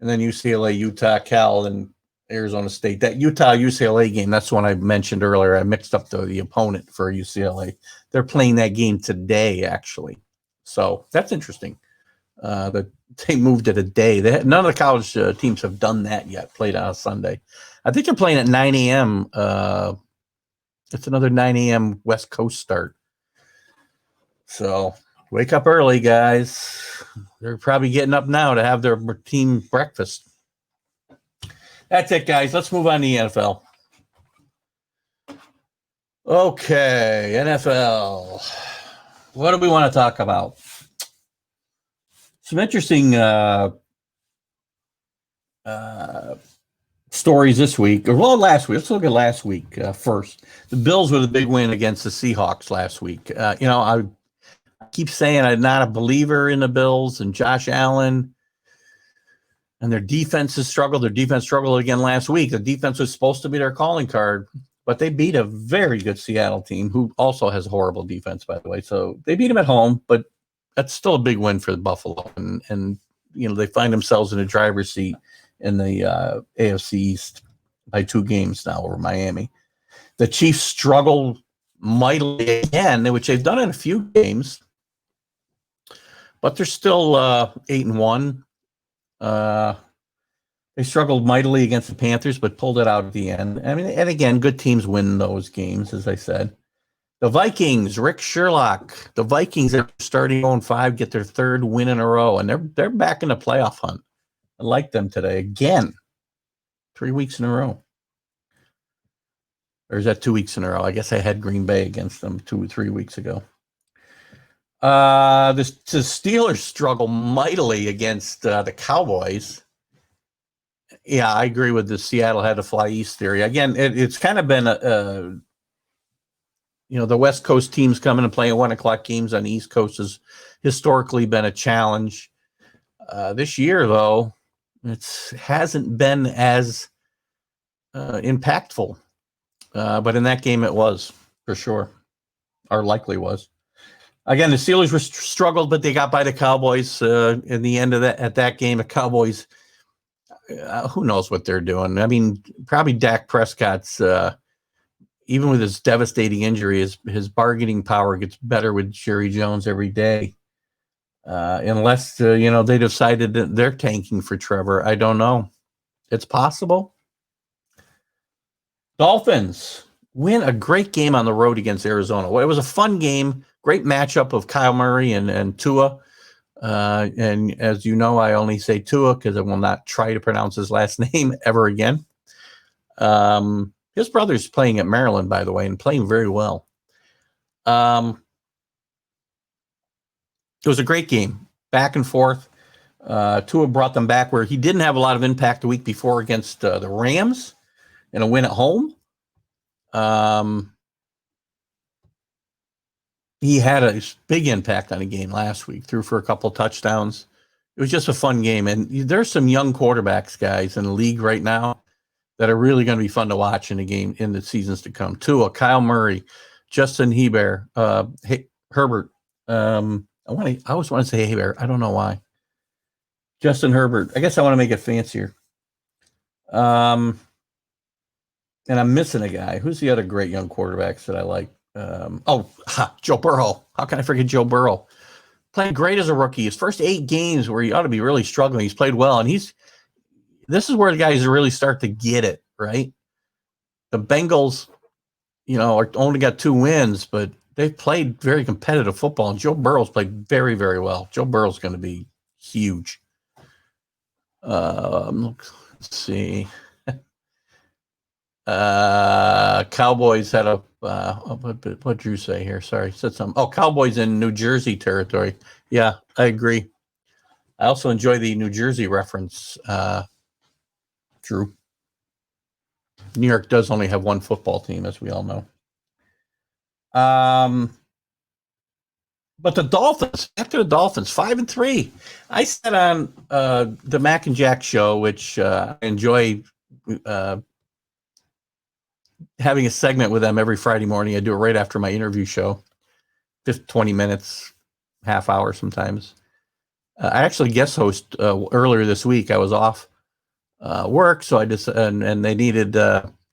[SPEAKER 1] And then UCLA, Utah, Cal, and Arizona State. That Utah UCLA game, that's the one I mentioned earlier. I mixed up the opponent for UCLA. They're playing that game today, actually. So that's interesting. That they moved it a day. None of the college teams have done that yet, played on a Sunday. I think they're playing at 9 a.m. It's another 9 a.m. West Coast start. So wake up early, guys. They're probably getting up now to have their team breakfast. That's it, guys. Let's move on to the NFL. Okay, NFL. What do we want to talk about? Some interesting stories this week. Well, last week. Let's look at last week first. The Bills with a big win against the Seahawks last week. I keep saying I'm not a believer in the Bills and Josh Allen. And their defense has struggled. Their defense struggled again last week. The defense was supposed to be their calling card, but they beat a very good Seattle team who also has a horrible defense, by the way. So they beat them at home, but that's still a big win for the Buffalo. And they find themselves in a driver's seat in the AFC East by 2 games now over Miami. The Chiefs struggle mightily again, which they've done in a few games, but they're still 8-1. They struggled mightily against the Panthers, but pulled it out at the end. I mean, and again, good teams win those games, as I said. The Vikings, Rick Sherlock, the Vikings are starting 0-5, get their 3rd win in a row, and they're back in the playoff hunt. I like them today again. 3 weeks in a row. Or is that 2 weeks in a row? I guess I had Green Bay against them 2 or 3 weeks ago. The Steelers struggle mightily against the Cowboys. Yeah, I agree with the Seattle had to fly east theory. Again, it's kind of been the West Coast teams coming and playing 1:00 games on the East Coast has historically been a challenge. This year, though, it hasn't been as impactful. But in that game, it was for sure, or likely was. Again, the Steelers were struggled, but they got by the Cowboys in the end of that game. The Cowboys, who knows what they're doing? I mean, probably Dak Prescott's, even with his devastating injury, his bargaining power gets better with Jerry Jones every day. Unless, they decided that they're tanking for Trevor. I don't know. It's possible. Dolphins win a great game on the road against Arizona. Well, it was a fun game. Great matchup of Kyle Murray and Tua. And as you know, I only say Tua because I will not try to pronounce his last name ever again. His brother's playing at Maryland, by the way, and playing very well. It was a great game, back and forth. Tua brought them back where he didn't have a lot of impact the week before against the Rams in a win at home. He had a big impact on the game last week, threw for a couple touchdowns. It was just a fun game. And there's some young quarterbacks, guys, in the league right now that are really going to be fun to watch in the game in the seasons to come. Tua, Kyle Murray, Justin Herbert. I always want to say Herbert. I don't know why. Justin Herbert. I guess I want to make it fancier. And I'm missing a guy. Who's the other great young quarterbacks that I like? Joe Burrow. How can I forget Joe Burrow? Playing great as a rookie. His first 8 games where he ought to be really struggling. He's played well, and this is where the guys really start to get it, right? The Bengals, only got 2 wins, but they've played very competitive football, and Joe Burrow's played very, very well. Joe Burrow's going to be huge. Let's see. Cowboys had what Drew say here? Sorry, said something. Oh, Cowboys in New Jersey territory. Yeah, I agree. I also enjoy the New Jersey reference, Drew. New York does only have one football team, as we all know. But the Dolphins, after the Dolphins, 5-3. I said on the Mac and Jack show, which I enjoy having a segment with them every Friday morning. I do it right after my interview show, just 20 minutes, half hour sometimes. I actually guest host earlier this week. I was off work. So I just and they needed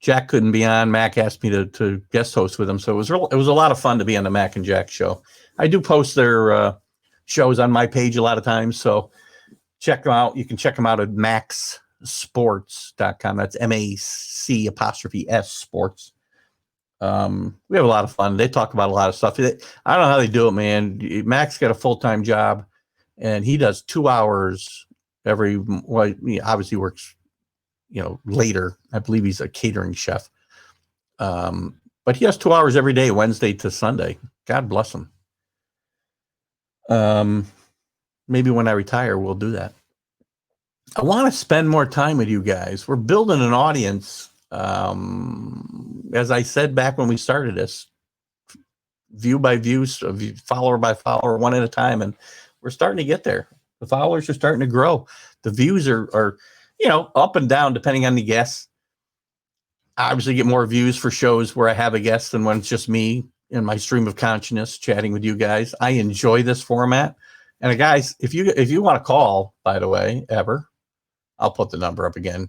[SPEAKER 1] Jack couldn't be on. Mac asked me to guest host with him. So it was a lot of fun to be on the Mac and Jack show. I do post their shows on my page a lot of times. So check them out. You can check them out at maxsports.com. That's MAC''S sports. We have a lot of fun. They talk about a lot of stuff. I don't know how they do it, man. Mac's got a full-time job and he does 2 hours he obviously works, later. I believe he's a catering chef. But he has 2 hours every day, Wednesday to Sunday. God bless him. Maybe when I retire, we'll do that. I want to spend more time with you guys. We're building an audience. As I said back when we started this, view by view, follower by follower, one at a time. And we're starting to get there. The followers are starting to grow. The views are up and down depending on the guests. I obviously get more views for shows where I have a guest than when it's just me and my stream of consciousness chatting with you guys. I enjoy this format. And guys, if you want to call, by the way, ever, I'll put the number up again.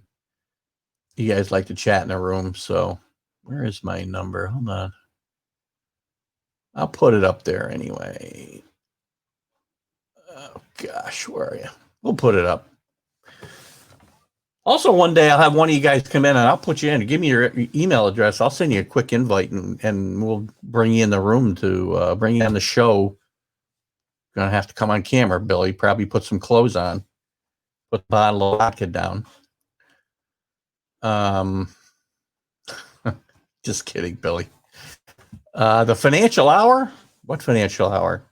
[SPEAKER 1] You guys like to chat in a room, so where is my number? Hold on. I'll put it up there anyway. Oh gosh, where are you? We'll put it up. Also, one day I'll have one of you guys come in and I'll put you in. Give me your email address. I'll send you a quick invite and we'll bring you in the room to bring you on the show. You're gonna have to come on camera, Billy. Probably put some clothes on. Put the bottle of vodka down. Just kidding, Billy. The financial hour? What financial hour?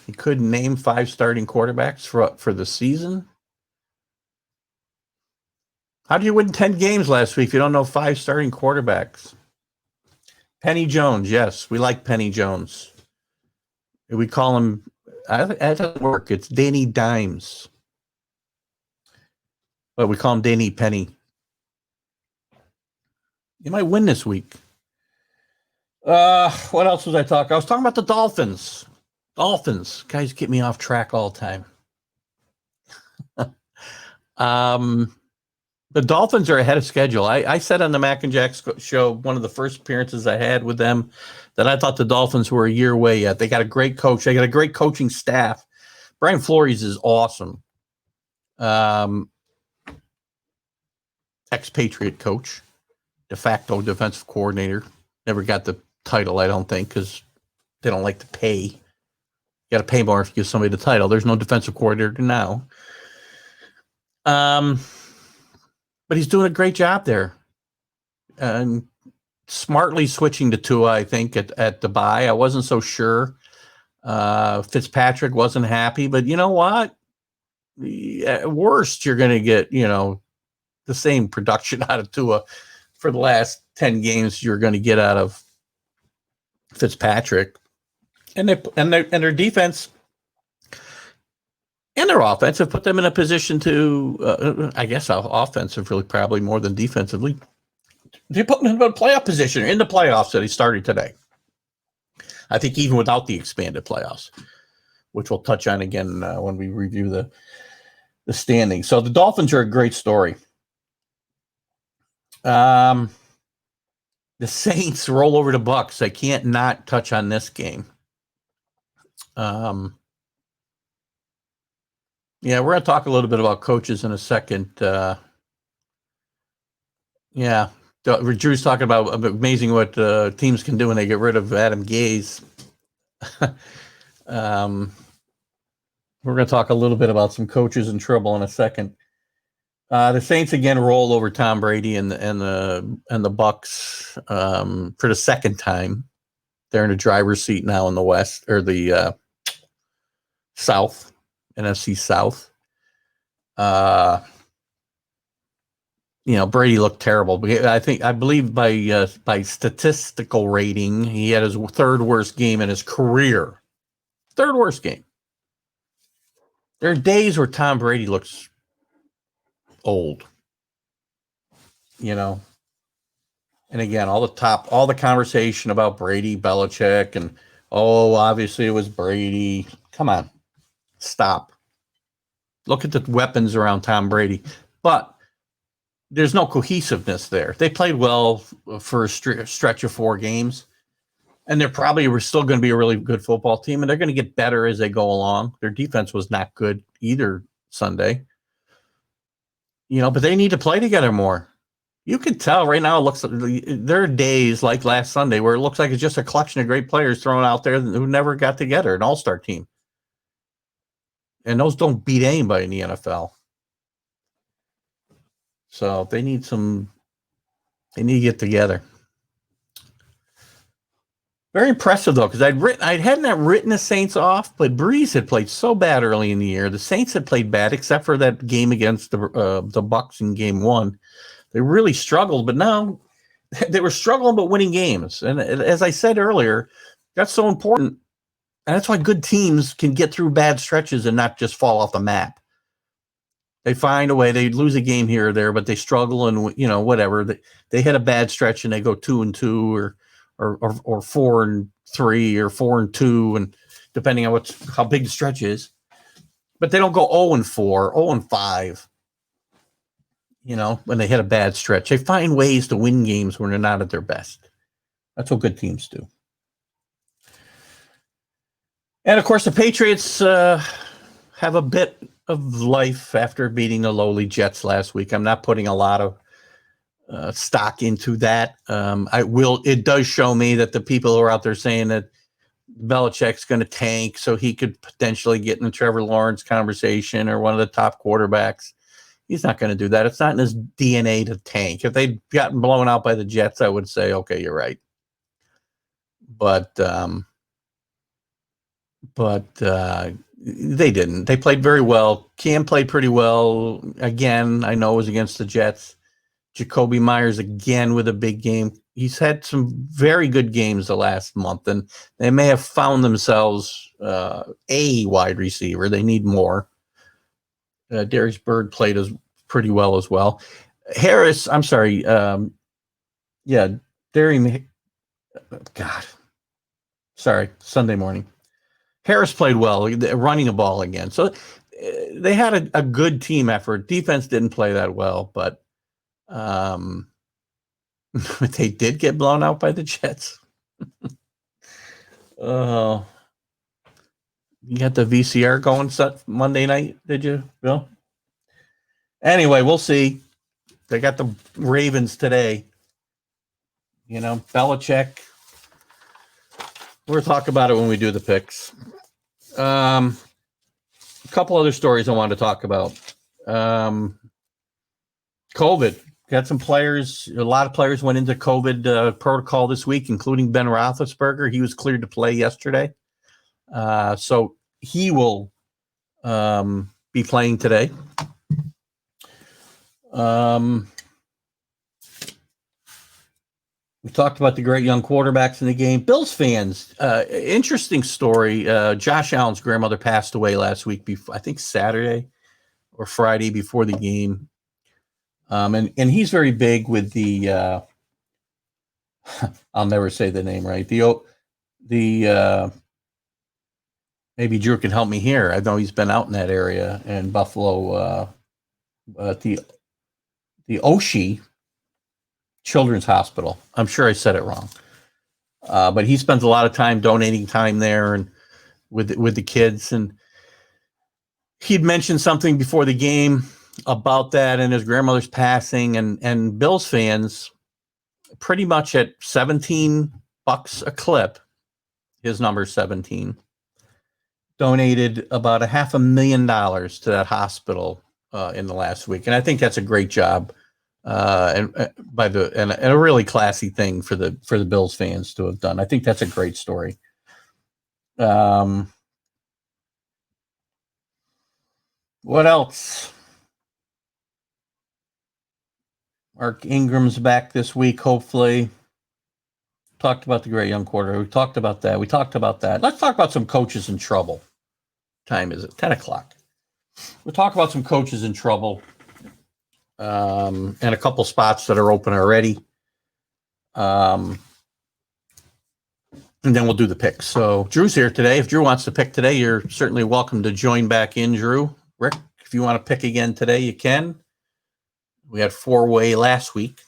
[SPEAKER 1] You couldn't name 5 starting quarterbacks for the season? How do you win 10 games last week if you don't know 5 starting quarterbacks? Penny Jones, yes, we like Penny Jones. We call him, that doesn't work, it's Danny Dimes. But we call him Danny Penny. You might win this week. What else was I talking? I was talking about the Dolphins. Guys get me off track all the time. The Dolphins are ahead of schedule. I said on the Mac and Jack show, one of the first appearances I had with them, that I thought the Dolphins were a year away yet. They got a great coach. They got a great coaching staff. Brian Flores is awesome. Expatriate coach, de facto defensive coordinator. Never got the title, I don't think, because they don't like to pay. You got to pay more if you give somebody the title. There's no defensive coordinator now. But he's doing a great job there. And smartly switching to Tua, I think, at the bye. I wasn't so sure. Fitzpatrick wasn't happy, but you know what? At worst, you're going to get, the same production out of Tua for the last 10 games you're going to get out of Fitzpatrick. And their defense and their offense have put them in a position to, I guess, offensively, probably more than defensively. They put them in a playoff position in the playoffs that he started today. I think even without the expanded playoffs, which we'll touch on again when we review the standings. So the Dolphins are a great story. The Saints roll over the Bucks. I can't not touch on this game. Yeah, we're going to talk a little bit about coaches in a second. Yeah, Drew's talking about amazing what teams can do when they get rid of Adam Gase. We're going to talk a little bit about some coaches in trouble in a second. The Saints again roll over Tom Brady and the Bucks for the second time. They're in the driver's seat now in the West or the South, NFC South. Brady looked terrible. I believe by statistical rating, he had his third worst game in his career. Third worst game. There are days where Tom Brady looks old. And again, all the conversation about Brady, Belichick, and obviously it was Brady. Come on, stop. Look at the weapons around Tom Brady. But there's no cohesiveness there. They played well for a stretch of 4 games, and they're probably still going to be a really good football team, and they're going to get better as they go along. Their defense was not good either Sunday. But they need to play together more. You can tell right now, it looks there are days like last Sunday where it looks like it's just a collection of great players thrown out there who never got together, an all-star team. And those don't beat anybody in the NFL. So they need to get together. Very impressive, though, because I hadn't written the Saints off, but Breeze had played so bad early in the year. The Saints had played bad, except for that game against the Bucks in Game 1. They really struggled, but now they were struggling but winning games. And as I said earlier, that's so important. And that's why good teams can get through bad stretches and not just fall off the map. They find a way. They lose a game here or there, but they struggle and, whatever. They had a bad stretch and they go 2-2 or 4-3 or 4-2, and depending on how big the stretch is. But they don't go 0-4, 0-5. When they hit a bad stretch, they find ways to win games when they're not at their best. That's what good teams do. And of course, the Patriots have a bit of life after beating the lowly Jets last week. I'm not putting a lot of stock into that. It does show me that the people who are out there saying that Belichick's going to tank so he could potentially get in the Trevor Lawrence conversation or one of the top quarterbacks. He's not going to do that. It's not in his DNA to tank. If they'd gotten blown out by the Jets, I would say, okay, you're right. But they didn't. They played very well. Cam played pretty well. Again, I know it was against the Jets. Jacoby Myers again with a big game. He's had some very good games the last month, and they may have found themselves a wide receiver. They need more. Darius Byrd played pretty well as well. Harris, I'm sorry. Darian. God. Sorry, Sunday morning. Harris played well, running the ball again. So they had a good team effort. Defense didn't play that well, but they did get blown out by the Jets. Oh. You got the VCR going Monday night, did you, Bill? Anyway, we'll see. They got the Ravens today. Belichick. We'll talk about it when we do the picks. A couple other stories I wanted to talk about. COVID. Got some players. A lot of players went into COVID protocol this week, including Ben Roethlisberger. He was cleared to play yesterday. So he will be playing today. We talked about the great young quarterbacks in the game. Bills fans, interesting story. Josh Allen's grandmother passed away last week, I think Saturday or Friday before the game. And he's very big with the I'll never say the name right. The maybe Drew can help me here. I know he's been out in that area in Buffalo. The Oshie Children's Hospital. I'm sure I said it wrong. But he spends a lot of time donating time there and with the kids. And he'd mentioned something before the game about that and his grandmother's passing, and Bills fans pretty much at $17 a clip, his number 17, donated about $500,000 to that hospital in the last week. And I think that's a great job. And a really classy thing for the Bills fans to have done. I think that's a great story. What else? Mark Ingram's back this week, hopefully. Talked about the great young quarterback. We talked about that. Let's talk about some coaches in trouble. Time is it? 10 o'clock. We'll talk about some coaches in trouble. And a couple spots that are open already. And then we'll do the picks. So Drew's here today. If Drew wants to pick today, you're certainly welcome to join back in, Drew. Rick, If you want to pick again today, you can. We had 4-way last week.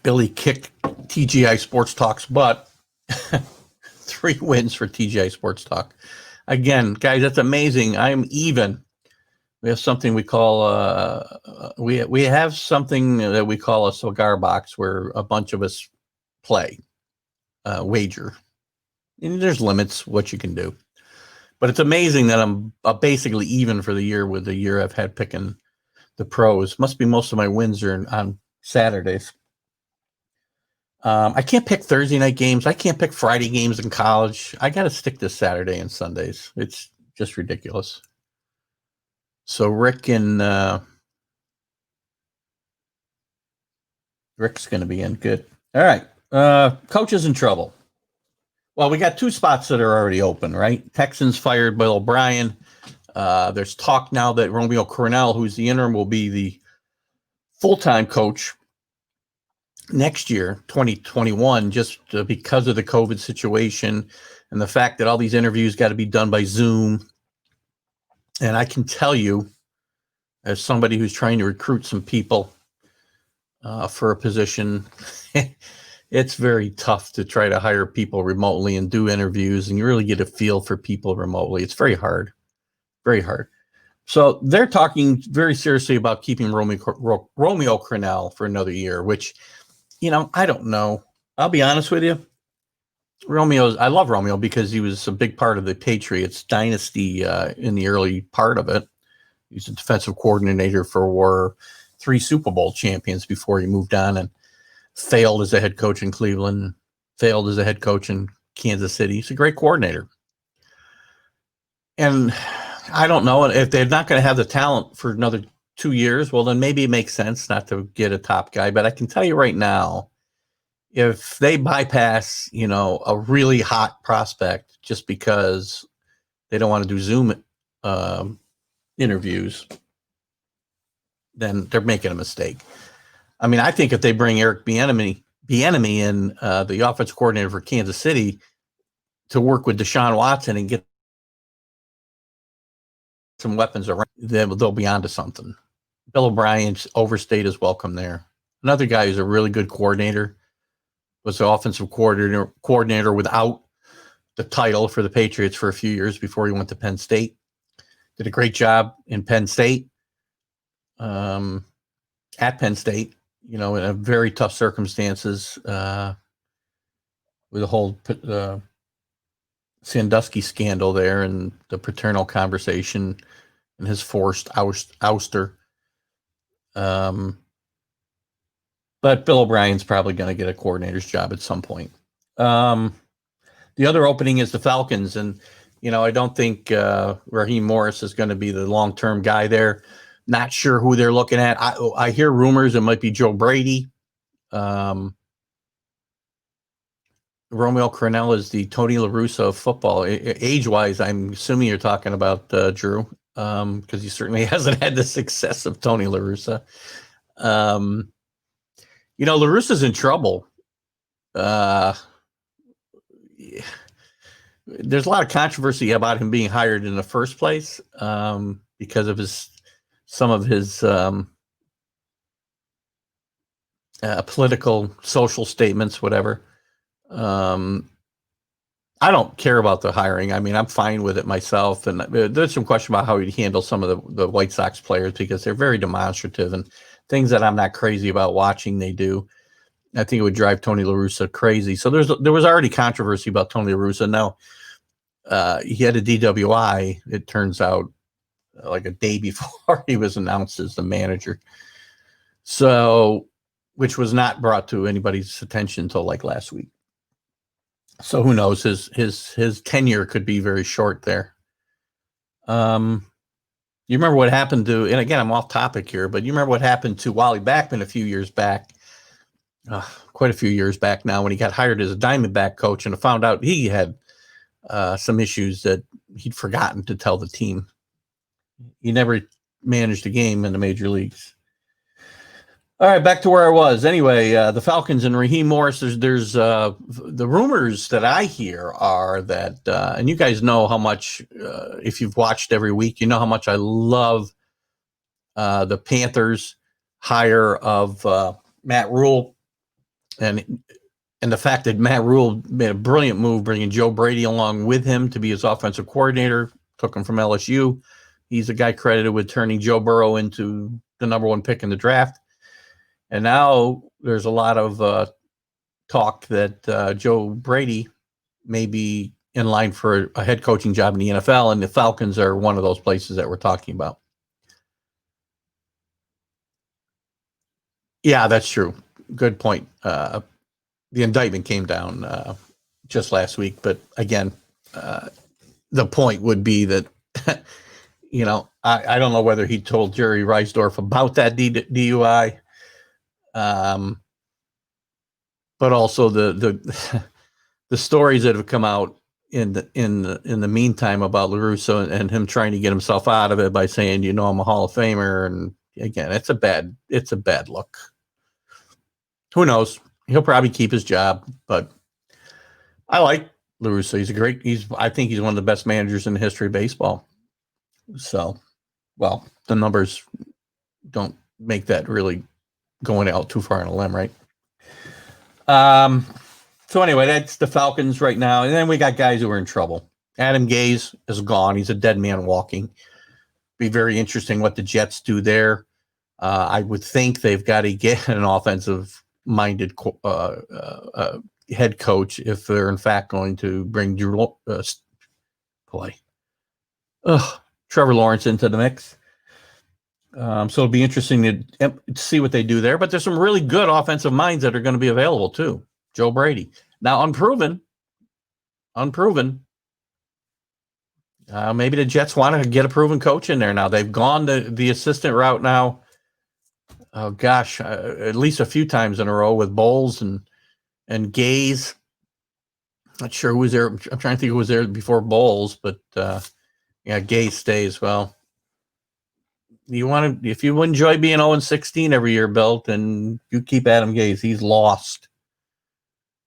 [SPEAKER 1] Billy kicked TGI Sports Talk's butt. 3 wins for TGI Sports Talk. Again, guys, that's amazing. I'm even. We have something we call we have something that we call a cigar box where a bunch of us play, wager. And there's limits what you can do. But it's amazing that I'm basically even for the year with the year I've had picking the pros. Must be most of my wins are on Saturdays. I can't pick Thursday night games. I can't pick Friday games in college. I got to stick to Saturday and Sundays. It's just ridiculous. So Rick's going to be in. Good. All right. Coaches in trouble. Well, we got 2 spots that are already open, right? Texans fired Bill O'Brien. There's talk now that Romeo Crennel, who's the interim, will be the full-time coach next year, 2021, just because of the COVID situation and the fact that all these interviews got to be done by Zoom. And I can tell you, as somebody who's trying to recruit some people for a position, it's very tough to try to hire people remotely and do interviews, and you really get a feel for people remotely. It's very hard, very hard. So they're talking very seriously about keeping Romeo Crennel for another year, which, I don't know. I'll be honest with you. I love Romeo because he was a big part of the Patriots dynasty in the early part of it. He was a defensive coordinator for 3 Super Bowl champions before he moved on and failed as a head coach in Cleveland, failed as a head coach in Kansas City. He's a great coordinator. And I don't know if they're not going to have the talent for another 2 years. Well, then maybe it makes sense not to get a top guy. But I can tell you right now, if they bypass, a really hot prospect just because they don't want to do Zoom interviews, then they're making a mistake. I mean, I think if they bring Eric Bieniemy in, the offensive coordinator for Kansas City, to work with Deshaun Watson and get some weapons around, then they'll be onto something. Bill O'Brien's overstayed his welcome there. Another guy who's a really good coordinator, was the offensive coordinator without the title for the Patriots for a few years before he went to Penn State. Did a great job in Penn State, at Penn State, in a very tough circumstances with the whole Sandusky scandal there and the paternal conversation and his forced ouster. But Bill O'Brien's probably going to get a coordinator's job at some point. The other opening is the Falcons. And, I don't think Raheem Morris is going to be the long-term guy there. Not sure who they're looking at. I hear rumors it might be Joe Brady. Romeo Crennel is the Tony La Russa of football. Age-wise, I'm assuming you're talking about Drew, because he certainly hasn't had the success of Tony La Russa. La Russa's in trouble. There's a lot of controversy about him being hired in the first place because of some of his political, social statements, whatever. I don't care about the hiring. I mean, I'm fine with it myself. And there's some question about how he'd handle some of the White Sox players because they're very demonstrative and things that I'm not crazy about watching they do. I think it would drive Tony La Russa crazy. So there was already controversy about Tony La Russa. Now, he had a DWI, it turns out, like a day before he was announced as the manager. So, which was not brought to anybody's attention until like last week. So who knows? His tenure could be very short there. You remember what happened to, and again, I'm off topic here, but you remember what happened to Wally Backman a few years back, quite a few years back now, when he got hired as a Diamondback coach and found out he had some issues that he'd forgotten to tell the team. He never managed a game in the major leagues. All right, back to where I was. Anyway, the Falcons and Raheem Morris. There's the rumors that I hear are that, and you guys know how much, if you've watched every week, you know how much I love the Panthers hire of Matt Rule, and the fact that Matt Rule made a brilliant move bringing Joe Brady along with him to be his offensive coordinator. Took him from LSU. He's a guy credited with turning Joe Burrow into the number one pick in the draft. And now there's a lot of talk that Joe Brady may be in line for a head coaching job in the NFL, and the Falcons are one of those places that we're talking about. Yeah, that's true. Good point. The indictment came down just last week, but again, the point would be that, I don't know whether he told Jerry Reisdorf about that DUI. But also the stories that have come out in the meantime about LaRusso and him trying to get himself out of it by saying, I'm a Hall of Famer, and again, it's a bad look. Who knows? He'll probably keep his job, but I like LaRusso. I think he's one of the best managers in the history of baseball. So, well, the numbers don't make that really going out too far on a limb, right? So anyway, that's the Falcons right now. And then we got guys who are in trouble. Adam Gase is gone. He's a dead man walking. Be very interesting what the Jets do there. I would think they've got to get an offensive-minded head coach if they're in fact going to bring Trevor Lawrence into the mix. So it'll be interesting to see what they do there. But there's some really good offensive minds that are going to be available too. Joe Brady. Now, unproven. Maybe the Jets want to get a proven coach in there now. They've gone the assistant route now. Oh, gosh, at least a few times in a row with Bowles and Gase. Not sure who was there. I'm trying to think who was there before Bowles, but Gase stays. Well, if you enjoy being 0-16 every year, Bill, then you keep Adam Gase. He's lost.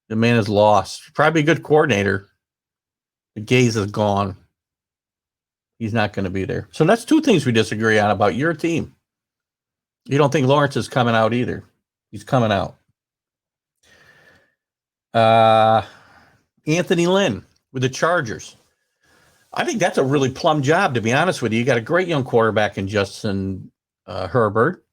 [SPEAKER 1] The man is lost. Probably a good coordinator. The Gase is gone. He's not going to be there. So that's two things we disagree on about your team. You don't think Lawrence is coming out either. He's coming out. Anthony Lynn with the Chargers. I think that's a really plum job, to be honest with you. You got a great young quarterback in Justin Herbert.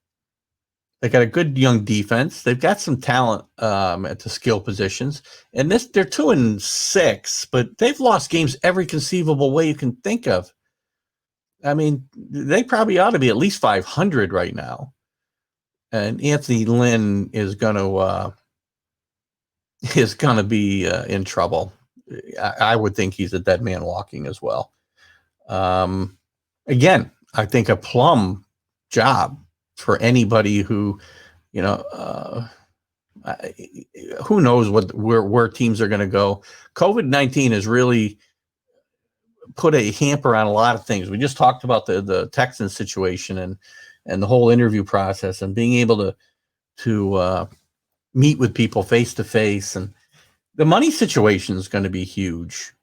[SPEAKER 1] They got a good young defense. They've got some talent at the skill positions. And they're 2-6, but they've lost games every conceivable way you can think of. I mean, they probably ought to be at least 500 right now. And Anthony Lynn is going to be in trouble. I would think he's a dead man walking as well. Again, I think a plum job for anybody who, who knows where teams are going to go. COVID-19 has really put a hamper on a lot of things. We just talked about the Texans situation and the whole interview process and being able to meet with people face to face, and the money situation is going to be huge.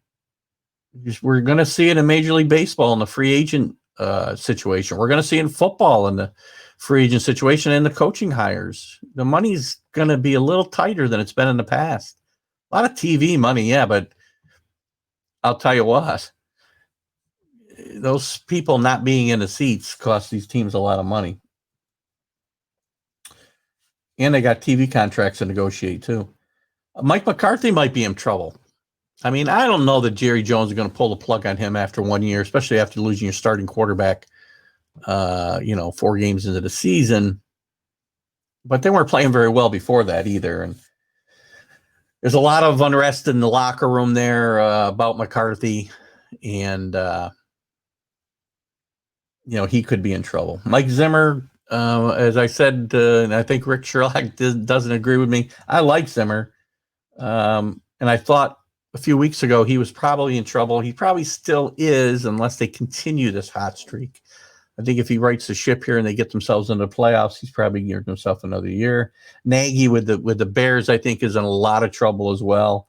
[SPEAKER 1] We're going to see it in Major League Baseball in the free agent situation. We're going to see it in football in the free agent situation and the coaching hires. The money's going to be a little tighter than it's been in the past. A lot of TV money, yeah, but I'll tell you what, those people not being in the seats cost these teams a lot of money. And they got TV contracts to negotiate too. Mike McCarthy might be in trouble. I mean, I don't know that Jerry Jones is going to pull the plug on him after 1 year, especially after losing your starting quarterback, 4 games into the season. But they weren't playing very well before that either. And there's a lot of unrest in the locker room there about McCarthy. And, he could be in trouble. Mike Zimmer, as I said, and I think Rick Sherlock doesn't agree with me. I like Zimmer. And I thought a few weeks ago he was probably in trouble. He probably still is, unless they continue this hot streak. I think if he rights the ship here and they get themselves into the playoffs, he's probably geared himself another year. Nagy with the Bears, I think, is in a lot of trouble as well.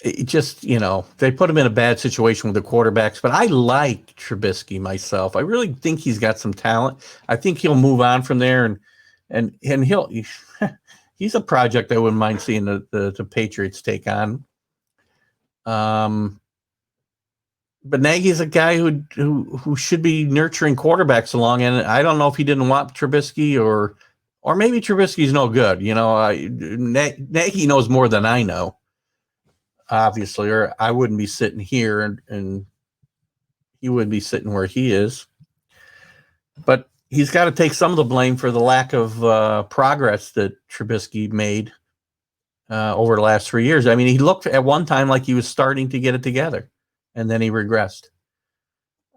[SPEAKER 1] It just, they put him in a bad situation with the quarterbacks, but I like Trubisky myself. I really think he's got some talent. I think he'll move on from there, and he'll he's a project I wouldn't mind seeing the Patriots take on. But Nagy's a guy who should be nurturing quarterbacks along, and I don't know if he didn't want Trubisky or maybe Trubisky's no good. Nagy knows more than I know, obviously, or I wouldn't be sitting here and he wouldn't be sitting where he is. But he's got to take some of the blame for the lack of progress that Trubisky made over the last 3 years. I mean, he looked at one time like he was starting to get it together, and then he regressed.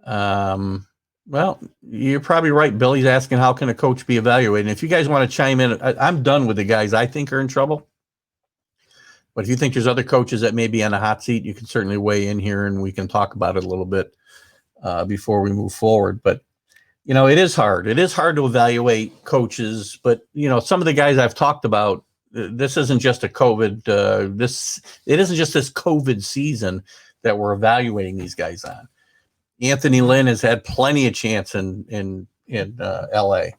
[SPEAKER 1] Well, you're probably right. Billy's asking, how can a coach be evaluated? And if you guys want to chime in, I'm done with the guys I think are in trouble. But if you think there's other coaches that may be on a hot seat, you can certainly weigh in here and we can talk about it a little bit before we move forward. But, it is hard. It is hard to evaluate coaches. But, some of the guys I've talked about, this isn't just a COVID. It isn't just this COVID season that we're evaluating these guys on. Anthony Lynn has had plenty of chance in L.A.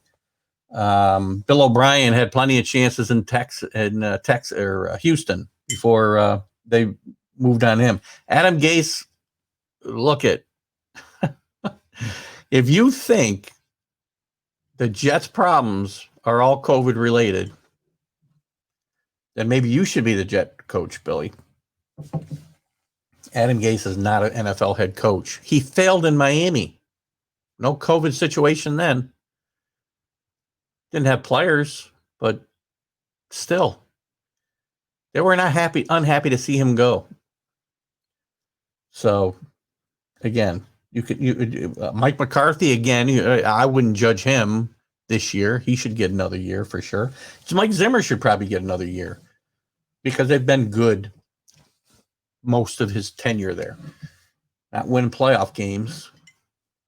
[SPEAKER 1] Bill O'Brien had plenty of chances in Texas or Houston before they moved on him. Adam Gase, look at if you think the Jets' problems are all COVID related, then maybe you should be the Jet coach, Billy. Adam Gase is not an NFL head coach. He failed in Miami. No COVID situation then. Didn't have players, but still. They were not unhappy to see him go. So, again, Mike McCarthy, again, I wouldn't judge him this year. He should get another year for sure. Mike Zimmer should probably get another year because they've been good most of his tenure there. Not win playoff games,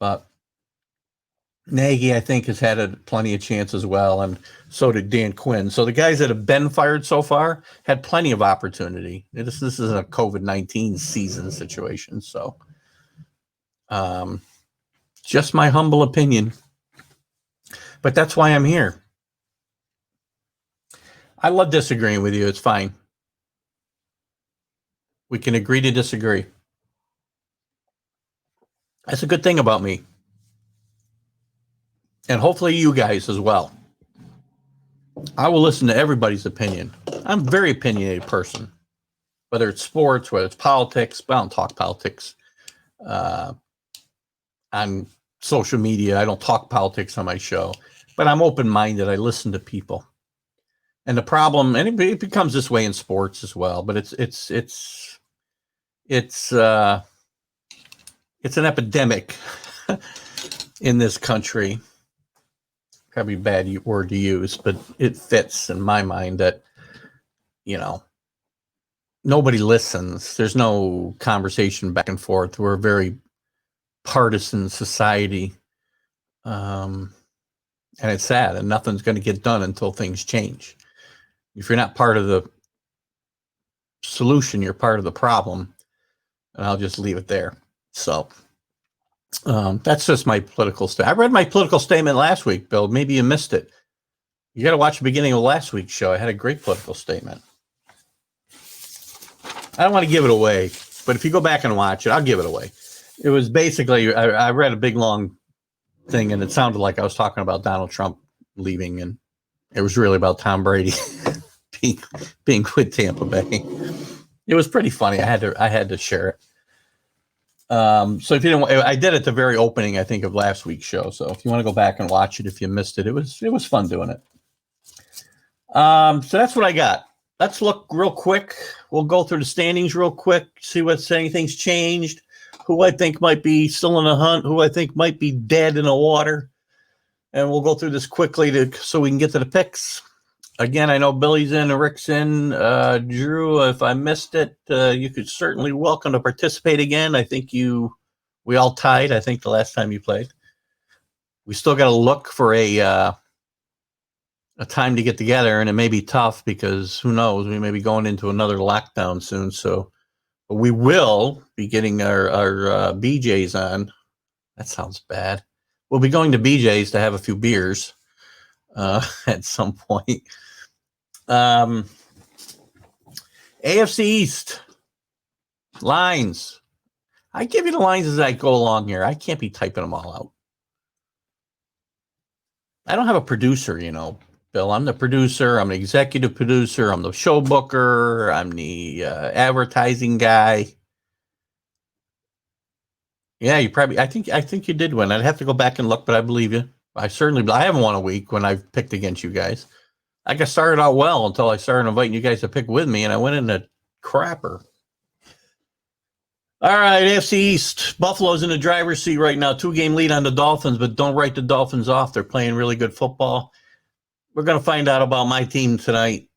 [SPEAKER 1] but Nagy, I think, has had plenty of chance as well, and so did Dan Quinn. So the guys that have been fired so far had plenty of opportunity. This isn't a COVID-19 season situation, so just my humble opinion. But that's why I'm here. I love disagreeing with you. It's fine. We can agree to disagree. That's a good thing about me. And hopefully you guys as well. I will listen to everybody's opinion. I'm a very opinionated person. Whether it's sports, whether it's politics, but I don't talk politics on social media. I don't talk politics on my show. But I'm open-minded. I listen to people. And the problem, and it becomes this way in sports as well, but it's an epidemic in this country. Probably a bad word to use, but it fits in my mind that, nobody listens. There's no conversation back and forth. We're a very partisan society. And it's sad, and nothing's going to get done until things change. If you're not part of the solution, you're part of the problem. And I'll just leave it there. So that's just my political statement. I read my political statement last week, Bill. Maybe you missed it. You got to watch the beginning of last week's show. I had a great political statement. I don't want to give it away, but if you go back and watch it, I'll give it away. It was basically, I read a big, long thing, and it sounded like I was talking about Donald Trump leaving, and it was really about Tom Brady being with Tampa Bay. It was pretty funny. I had to share it. So if you didn't, I did it at the very opening, I think, of last week's show. So if you want to go back and watch it, if you missed it, it was fun doing it. So that's what I got. Let's look real quick. We'll go through the standings real quick, see what's anything's changed, who I think might be still in the hunt, who I think might be dead in the water. And we'll go through this quickly so we can get to the picks. Again, I know Billy's in, Rick's in. Drew, if I missed it, you could certainly welcome to participate again. I think you We all tied, I think, the last time you played. We still got to look for a time to get together, and it may be tough because who knows? We may be going into another lockdown soon. So we will be getting our BJ's on. That sounds bad. We'll be going to BJ's to have a few beers at some point. AFC East lines. I give you the lines as I go along here. I can't be typing them all out. I don't have a producer, Bill. I'm the producer. I'm the executive producer. I'm the show booker. I'm the advertising guy. Yeah, you probably. I think you did win. I'd have to go back and look, but I believe you. I haven't won a week when I've picked against you guys. I got started out well until I started inviting you guys to pick with me, and I went in a crapper. All right, AFC East. Buffalo's in the driver's seat right now. 2-game lead on the Dolphins, but don't write the Dolphins off. They're playing really good football. We're going to find out about my team tonight.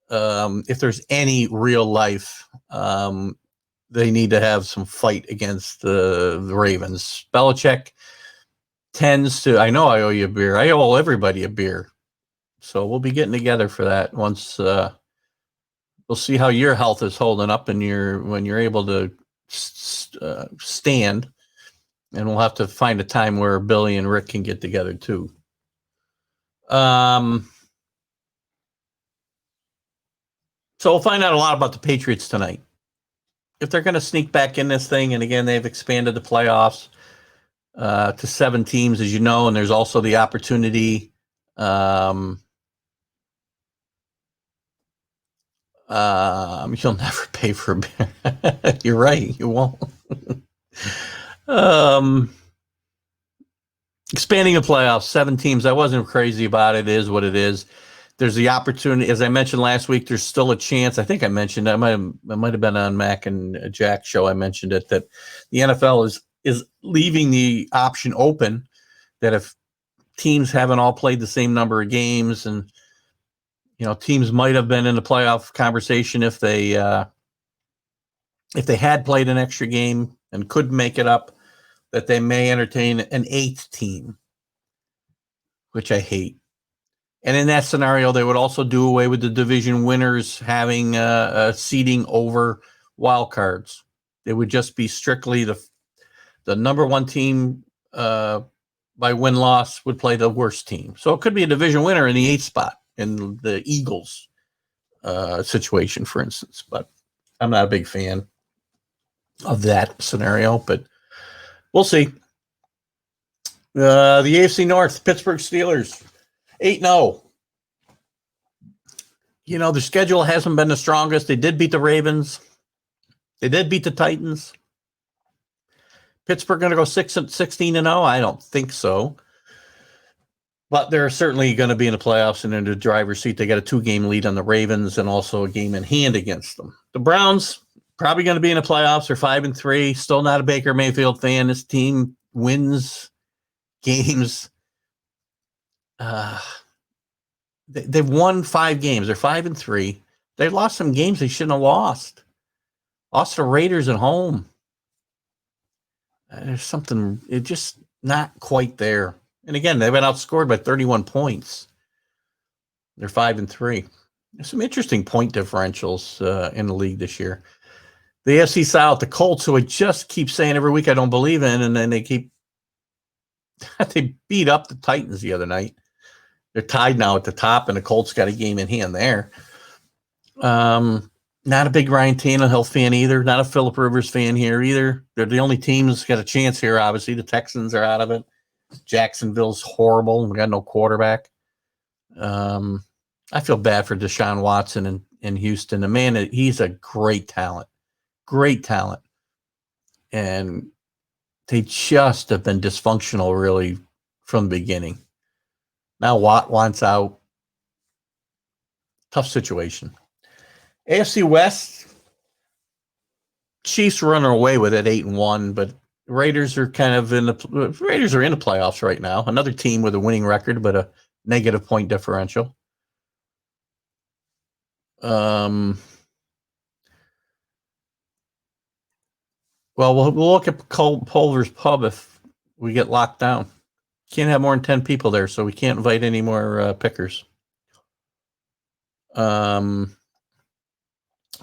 [SPEAKER 1] If there's any real life, they need to have some fight against the Ravens. Belichick tends to, I know I owe you a beer. I owe everybody a beer. So we'll be getting together for that once. We'll see how your health is holding up and when you're able to stand, and we'll have to find a time where Billy and Rick can get together too. So we'll find out a lot about the Patriots tonight. If they're going to sneak back in this thing, and again, they've expanded the playoffs to 7 teams, as you know, and there's also the opportunity. You'll never pay for a beer. You're right. You won't. Expanding the playoffs, 7 teams. I wasn't crazy about it. It is what it is. There's the opportunity, as I mentioned last week. There's still a chance. I think I mentioned. I might have been on Mac and Jack's show. I mentioned it that the NFL is leaving the option open that if teams haven't all played the same number of games, and teams might have been in the playoff conversation if they had played an extra game and could make it up, that they may entertain an 8th team, which I hate. And in that scenario, they would also do away with the division winners having seeding over wild cards. It would just be strictly the number 1 team by win-loss would play the worst team. So it could be a division winner in the 8th spot in the Eagles situation, for instance. But I'm not a big fan of that scenario, but we'll see. The AFC North, Pittsburgh Steelers, 8-0. The schedule hasn't been the strongest. They did beat the Ravens. They did beat the Titans. Pittsburgh going to go 16-0? I don't think so. But they're certainly going to be in the playoffs and in the driver's seat. They got a 2-game lead on the Ravens and also a game in hand against them. The Browns probably going to be in the playoffs. They're 5-3. Still not a Baker Mayfield fan. This team wins games. They've won 5 games. They're 5-3. They lost some games they shouldn't have lost. Lost the Raiders at home. There's something, it's just not quite there. And again, they've been outscored by 31 points. They're 5-3. There's some interesting point differentials in the league this year. The AFC South, the Colts, who I just keep saying every week I don't believe in, and then they beat up the Titans the other night. They're tied now at the top, and the Colts got a game in hand there. Not a big Ryan Tannehill fan either. Not a Phillip Rivers fan here either. They're the only team that's got a chance here, obviously. The Texans are out of it. Jacksonville's horrible. We got no quarterback. I feel bad for Deshaun Watson in Houston. The man, he's a great talent. Great talent. And they just have been dysfunctional, really, from the beginning. Now Watt wants out. Tough situation. AFC West, Chiefs running away with it, 8-1, but Raiders are in the playoffs right now. Another team with a winning record, but a negative point differential. Well, we'll look at Pulver's Pub if we get locked down. Can't have more than 10 people there, so we can't invite any more pickers.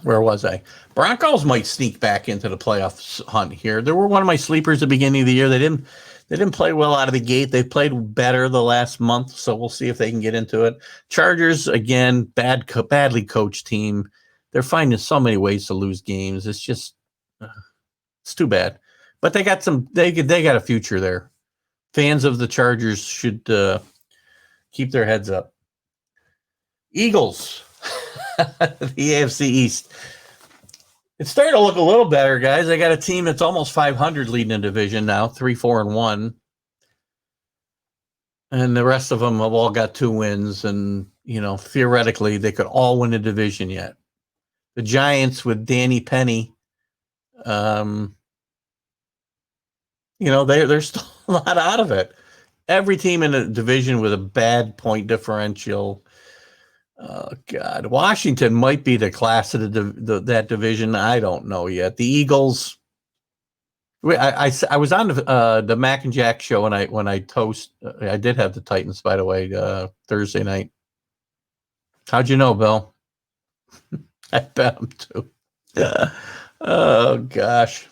[SPEAKER 1] Where was I? Broncos might sneak back into the playoff hunt here. They were one of my sleepers at the beginning of the year. They didn't play well out of the gate. They played better the last month, so we'll see if they can get into it. Chargers, again, badly coached team. They're finding so many ways to lose games. It's just it's too bad. But they got a future there. Fans of the Chargers should keep their heads up. Eagles, the AFC East. It's starting to look a little better, guys. I got a team that's almost 500 leading in division now, 3-4-1. And the rest of them have all got 2 wins. And, theoretically, they could all win a division yet. The Giants with Danny Penny, they're still a lot out of it. Every team in the division with a bad point differential. Oh, God. Washington might be the class of that division. I don't know yet. The Eagles. I was on the Mac and Jack show when I I did have the Titans, by the way, Thursday night. How'd you know, Bill? I bet them too. Oh, gosh.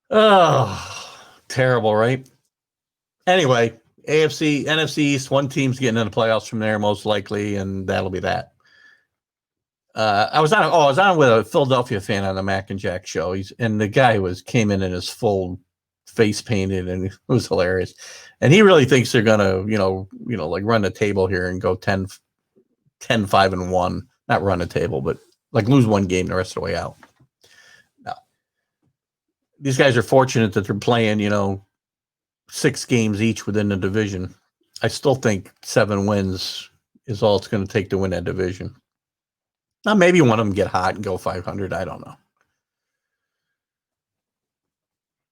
[SPEAKER 1] Oh, terrible, right? Anyway, NFC East, one team's getting in the playoffs from there, most likely, and that'll be that. I was on with a Philadelphia fan on the Mac and Jack show. And the guy came in his full face painted, and it was hilarious. And he really thinks they're gonna, like run the table here and go 10-5-1. Not run the table, but like lose one game the rest of the way out. No. These guys are fortunate that they're playing, 6 games each within the division. I still think 7 wins is all it's going to take to win that division. Now, maybe one of them get hot and go 500. I don't know.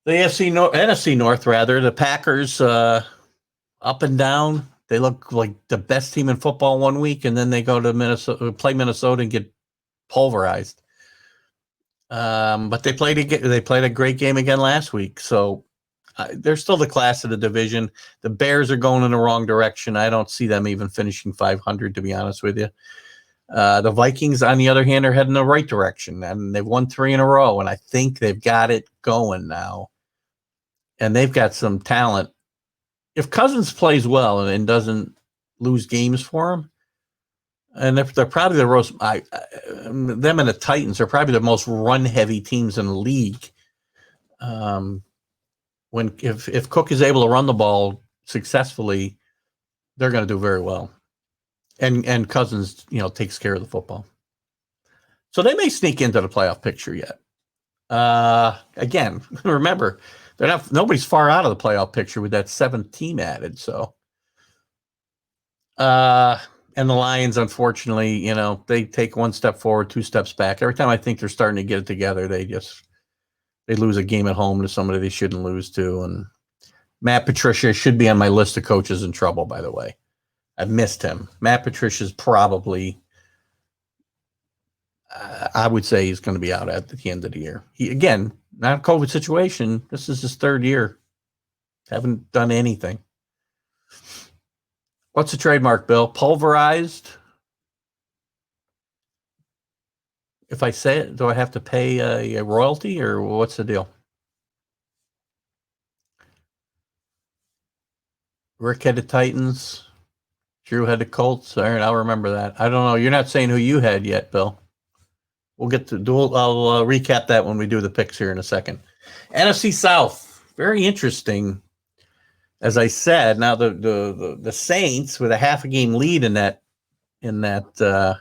[SPEAKER 1] The NFC North, rather, the Packers, up and down. They look like the best team in football one week, and then they go to play Minnesota and get pulverized. But they played a great game again last week, so they're still the class of the division. The Bears are going in the wrong direction. I don't see them even finishing 500, to be honest with you. The Vikings, on the other hand, are heading the right direction, and they've won 3 in a row, and I think they've got it going now. And they've got some talent. If Cousins plays well and doesn't lose games for him, and they're probably the most, them and the Titans are probably the most run-heavy teams in the league. If Cook is able to run the ball successfully, they're going to do very well. And Cousins, takes care of the football. So they may sneak into the playoff picture yet. Again, remember, nobody's far out of the playoff picture with that 7th team added. So, and the Lions, unfortunately, they take 1 step forward, 2 steps back. Every time I think they're starting to get it together, they lose a game at home to somebody they shouldn't lose to. And Matt Patricia should be on my list of coaches in trouble, by the way. I've missed him. Matt Patricia's probably, I would say he's going to be out at the end of the year. He, again, not a COVID situation. This is his 3rd year. Haven't done anything. What's the trademark, Bill? Pulverized? If I say it, do I have to pay a royalty, or what's the deal? Rick had the Titans. Drew had the Colts. All right, I'll remember that. I don't know. You're not saying who you had yet, Bill. We'll get to I'll recap that when we do the picks here in a second. NFC South, very interesting. As I said, now the Saints with a half a game lead in that a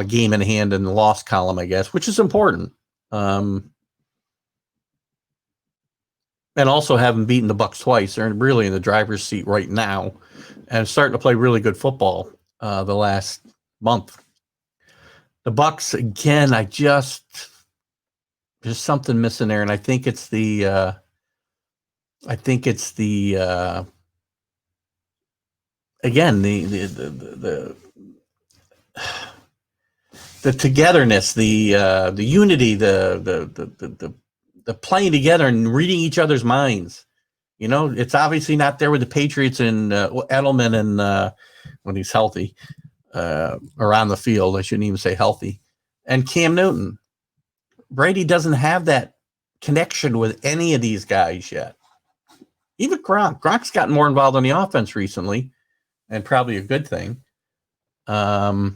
[SPEAKER 1] game in hand in the loss column, I guess, which is important. And also having beaten the Bucs twice, they're really in the driver's seat right now, and starting to play really good football the last month. The Bucs, again, there's something missing there, and I think it's the again the the togetherness, the unity, the playing together and reading each other's minds. You know, it's obviously not there with the Patriots and Edelman and when he's healthy or on the field. I shouldn't even say healthy. And Cam Newton. Brady doesn't have that connection with any of these guys yet. Even Gronk. Gronk's gotten more involved in the offense recently, and probably a good thing. Well,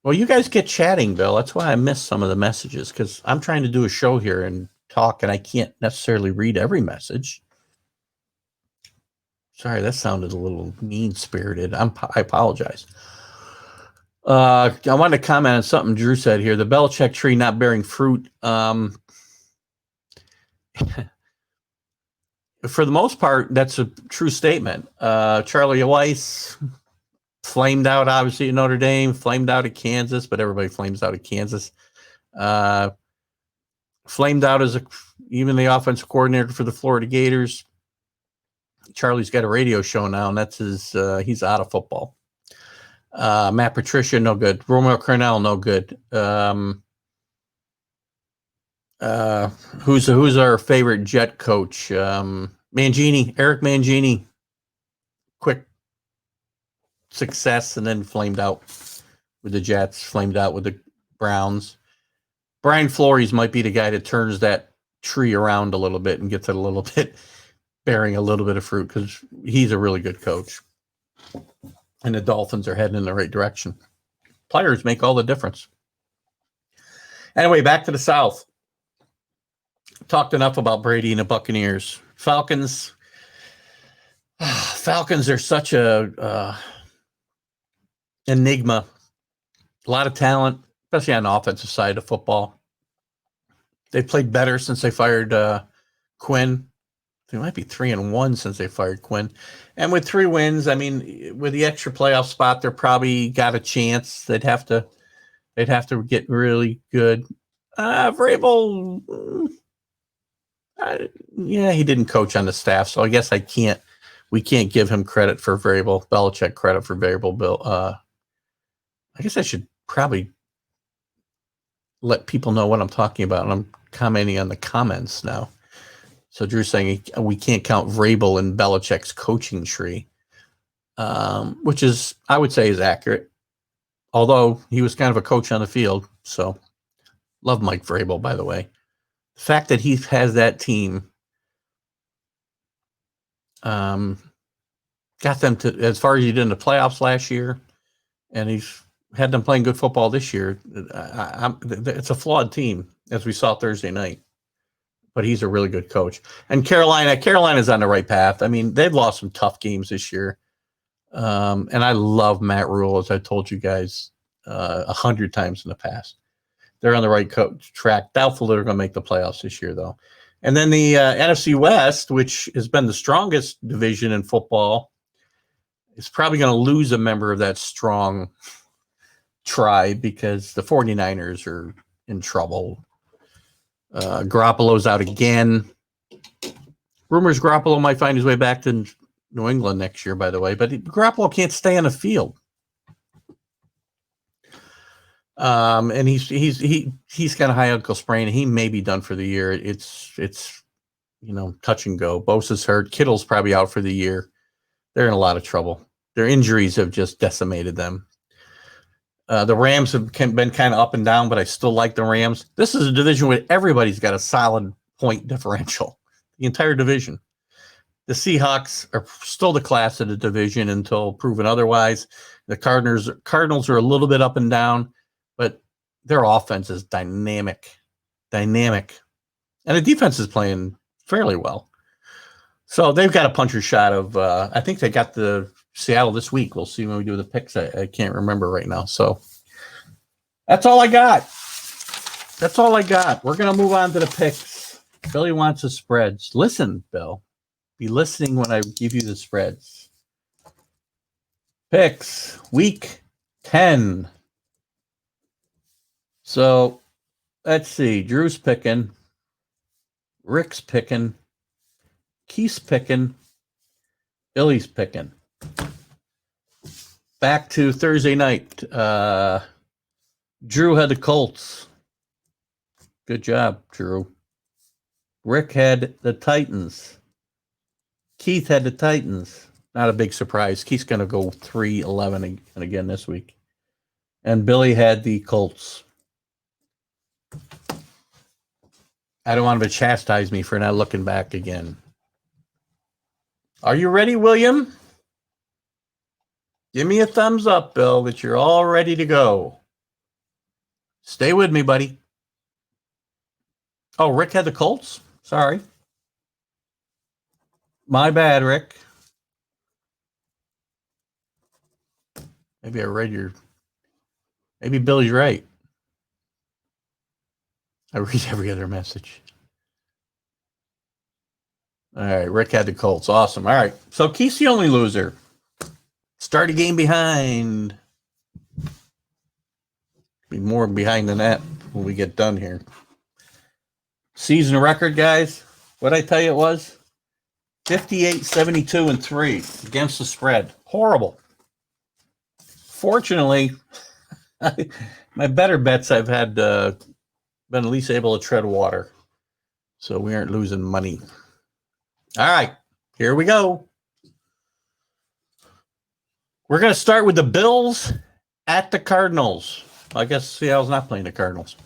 [SPEAKER 1] you guys get chatting, Bill. That's why I missed some of the messages, because I'm trying to do a show here and talk, and I can't necessarily read every message. Sorry, that sounded a little mean-spirited. I apologize. I wanted to comment on something Drew said here. The Belichick tree not bearing fruit. For the most part, that's a true statement. Charlie Weiss flamed out, obviously, at Notre Dame, flamed out at Kansas, but everybody flames out at Kansas. Flamed out as even the offensive coordinator for the Florida Gators. Charlie's got a radio show now, and that's he's out of football. Matt Patricia, no good. Romeo Cornell, no good. Who's our favorite Jet coach? Mangini, Eric Mangini. Quick success and then flamed out with the Jets, flamed out with the Browns. Brian Flores might be the guy that turns that tree around a little bit and gets it a little bit, bearing a little bit of fruit, because he's a really good coach. And the Dolphins are heading in the right direction. Players make all the difference. Anyway, back to the South. Talked enough about Brady and the Buccaneers. Falcons are such a enigma. A lot of talent, especially on the offensive side of football. They've played better since they fired Quinn. They might be 3-1 since they fired Quinn. And with 3 wins, I mean, with the extra playoff spot, they're probably got a chance. They'd have to get really good. Vrabel, he didn't coach on the staff, so I guess we can't give him credit for Vrabel, Belichick credit for Vrabel. Bill, I guess I should probably let people know what I'm talking about, and I'm commenting on the comments now. So Drew's saying we can't count Vrabel in Belichick's coaching tree, which is, I would say, is accurate. Although he was kind of a coach on the field, so love Mike Vrabel, by the way. The fact that he has that team got them to as far as he did in the playoffs last year, and he's had them playing good football this year. It's a flawed team, as we saw Thursday night. But he's a really good coach. And Carolina's on the right path. I mean, they've lost some tough games this year. And I love Matt Rule, as I told you guys 100 times in the past. They're on the right track. Doubtful they're going to make the playoffs this year, though. And then the NFC West, which has been the strongest division in football, is probably going to lose a member of that strong tribe, because the 49ers are in trouble. Garoppolo's out again. Rumors Garoppolo might find his way back to New England next year, by the way, but Garoppolo can't stay on the field. And he's got a high ankle sprain. He may be done for the year. It's touch and go. Bosa's hurt. Kittle's probably out for the year. They're in a lot of trouble. Their injuries have just decimated them. The Rams have been kind of up and down, but I still like the Rams. This is a division where everybody's got a solid point differential. The entire division. The Seahawks are still the class of the division until proven otherwise. The Cardinals are a little bit up and down, but their offense is dynamic. And the defense is playing fairly well. So they've got a puncher's shot of, I think they got the Seattle this week. We'll see when we do the picks. I can't remember right now. So that's all I got. We're going to move on to the picks. Billy wants the spreads. Listen, Bill. Be listening when I give you the spreads. Picks, week 10. So let's see. Drew's picking. Rick's picking. Keith's picking. Billy's picking. Back to Thursday night. Drew had the Colts. Good job, Drew. Rick had the Titans. Keith had the Titans. Not a big surprise. Keith's going to go 3-11 again this week. And Billy had the Colts. I don't want him to chastise me for not looking back again. Are you ready, William? Give me a thumbs up, Bill, that you're all ready to go. Stay with me, buddy. Oh, Rick had the Colts? Sorry. My bad, Rick. Maybe I read your... Maybe Billy's right. I read every other message. All right, Rick had the Colts. Awesome. All right, so Keith's the only loser. Start a game behind. Be more behind than that when we get done here. Season record, guys. What'd I tell you it was? 58, 72, and 3 against the spread. Horrible. Fortunately, my better bets I've had been at least able to tread water. So we aren't losing money. All right, here we go. We're going to start with the Bills at the Cardinals. I guess Seattle's not playing the Cardinals.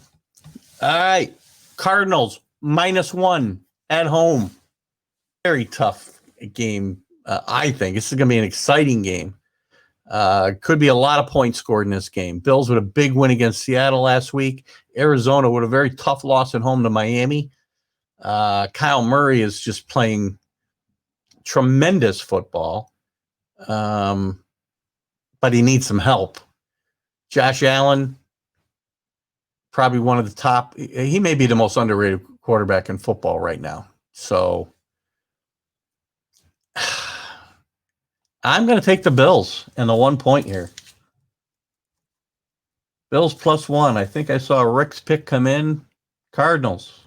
[SPEAKER 1] All right, Cardinals -1 at home. Very tough game, I think. This is going to be an exciting game. Could be a lot of points scored in this game. Bills with a big win against Seattle last week. Arizona with a very tough loss at home to Miami. Kyle Murray is just playing tremendous football, but he needs some help. Josh Allen, probably one of the top. He may be the most underrated quarterback in football right now. So I'm going to take the Bills and the 1 point here. Bills +1. I think I saw Rick's pick come in. Cardinals.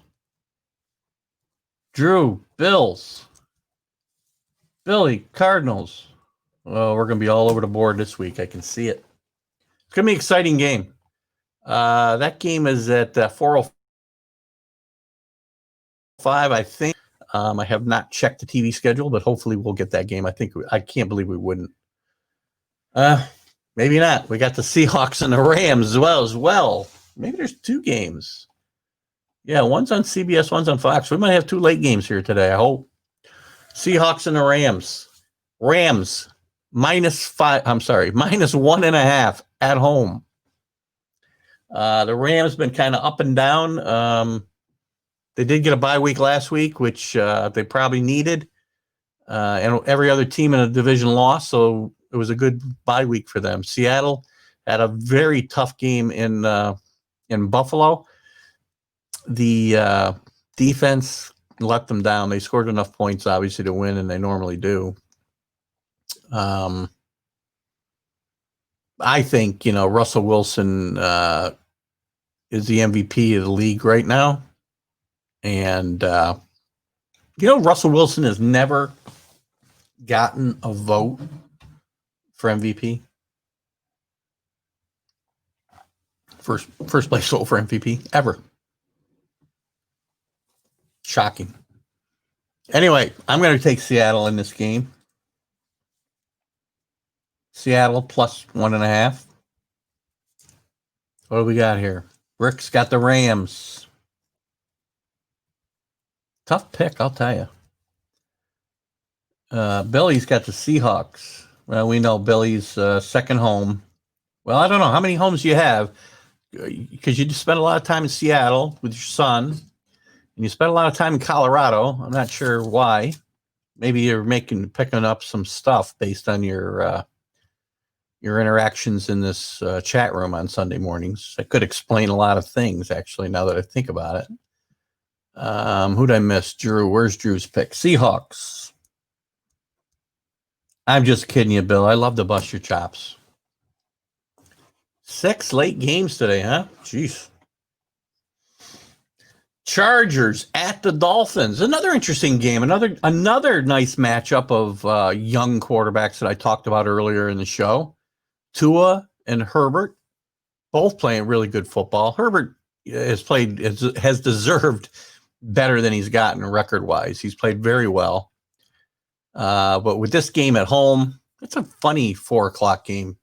[SPEAKER 1] Drew, Bills. Billy, Cardinals. Well, we're going to be all over the board this week. I can see it. It's going to be an exciting game. That game is at 4:05, I think. I have not checked the TV schedule, but hopefully we'll get that game. I can't believe we wouldn't. Maybe not. We got the Seahawks and the Rams as well. Maybe there's 2 games. Yeah, one's on CBS, one's on Fox. We might have 2 late games here today, I hope. Seahawks and the Rams. Rams -1.5 at home. The Rams been kind of up and down. They did get a bye week last week, which they probably needed. And every other team in the division lost, so it was a good bye week for them. Seattle had a very tough game in Buffalo. The defense let them down. They scored enough points, obviously, to win, and they normally do. I think, Russell Wilson is the MVP of the league right now. And, Russell Wilson has never gotten a vote for MVP. First place vote for MVP ever. Shocking. Anyway, I'm going to take Seattle in this game. Seattle +1.5. What do we got here? Rick's got the Rams. Tough pick, I'll tell you. Billy's got the Seahawks. Well, we know Billy's second home. Well, I don't know. How many homes do you have? Because you just spent a lot of time in Seattle with your son, and you spent a lot of time in Colorado. I'm not sure why. Maybe you're picking up some stuff based on your interactions in this chat room on Sunday mornings. That could explain a lot of things, actually, now that I think about it. Who'd I miss? Drew. Where's Drew's pick? Seahawks. I'm just kidding you, Bill. I love to bust your chops. 6 late games today, huh? Jeez. Chargers at the Dolphins. Another interesting game. Another nice matchup of young quarterbacks that I talked about earlier in the show. Tua and Herbert. both playing really good football. Herbert has deserved better than he's gotten record wise. He's played very well. But with this game at home, it's a funny 4:00 game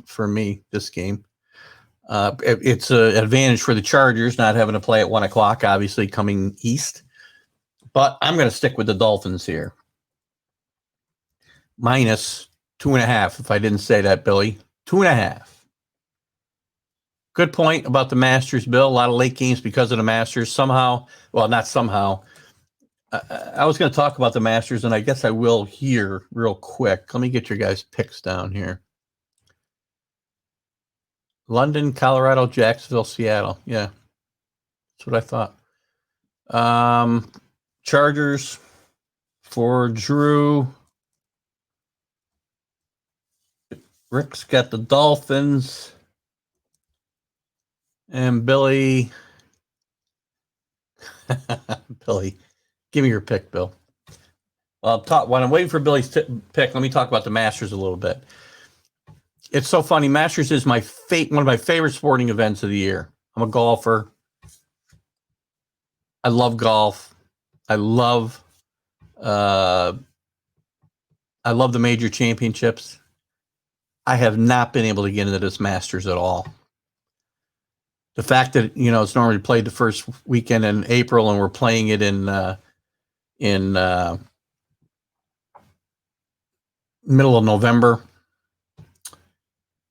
[SPEAKER 1] for me. This game, it's an advantage for the Chargers not having to play at 1:00, obviously coming east. But I'm going to stick with the Dolphins here. Minus 2.5. If I didn't say that, Billy, 2.5. Good point about the Masters, Bill. A lot of late games because of the Masters. Somehow, well, not somehow. I was going to talk about the Masters, and I guess I will here real quick. Let me get your guys' picks down here. London, Colorado, Jacksonville, Seattle. Yeah, that's what I thought. Chargers for Drew. Rick's got the Dolphins. And Billy. Billy, give me your pick, Bill. Well, while I'm waiting for Billy's pick, let me talk about the Masters a little bit. It's so funny. Masters is one of my favorite sporting events of the year. I'm a golfer. I love golf. I love the major championships. I have not been able to get into this Masters at all. The fact that, it's normally played the first weekend in April and we're playing it in middle of November.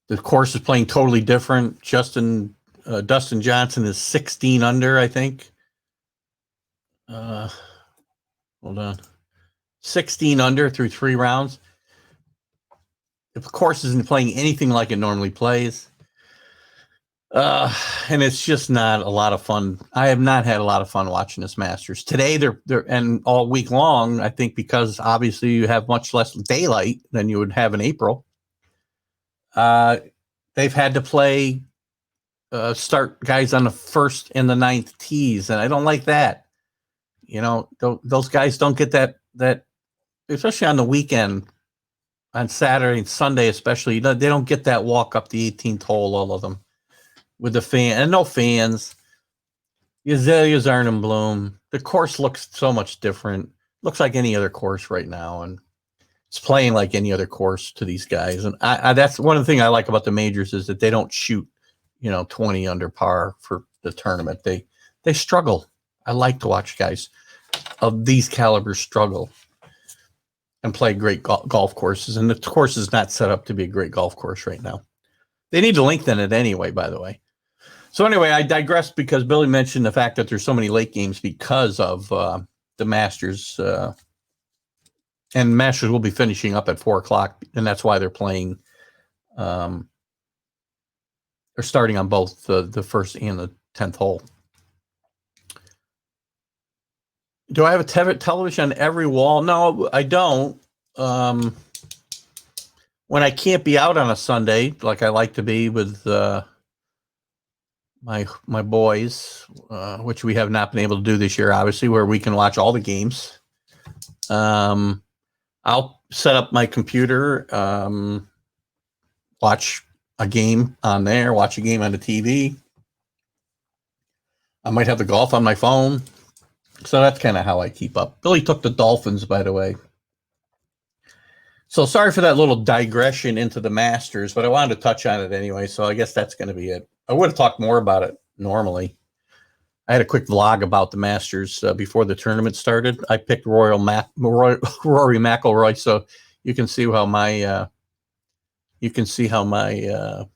[SPEAKER 1] The course is playing totally different. Dustin Johnson is 16 under, I think. Hold on. 16 under through 3 rounds. The course isn't playing anything like it normally plays. And it's just not a lot of fun. I have not had a lot of fun watching this Masters. Today, they're and all week long, I think, because obviously you have much less daylight than you would have in April. They've had to play start guys on the 1st and the 9th tees, and I don't like that. Those guys don't get that, especially on the weekend, on Saturday and Sunday especially. They don't get that walk up the 18th hole, all of them. With the fan and no fans, the azaleas aren't in bloom. The course looks so much different. Looks like any other course right now, and it's playing like any other course to these guys. And that's one of the things I like about the majors is that they don't shoot, 20 under par for the tournament. They struggle. I like to watch guys of these calibers struggle and play great golf courses. And the course is not set up to be a great golf course right now. They need to lengthen it anyway, by the way. So anyway, I digressed because Billy mentioned the fact that there's so many late games because of the Masters. And Masters will be finishing up at 4:00, and that's why they're playing. They're starting on both the 1st and the 10th hole. Do I have a television on every wall? No, I don't. When I can't be out on a Sunday, like I like to be with my boys, which we have not been able to do this year, obviously, where we can watch all the games. I'll set up my computer, watch a game on there, watch a game on the TV. I might have the golf on my phone. So that's kind of how I keep up. Billy took the Dolphins, by the way. So sorry for that little digression into the Masters, but I wanted to touch on it anyway. So I guess that's going to be it. I would have talked more about it normally. I had a quick vlog about the Masters before the tournament started. I picked Rory McIlroy, so you can see how my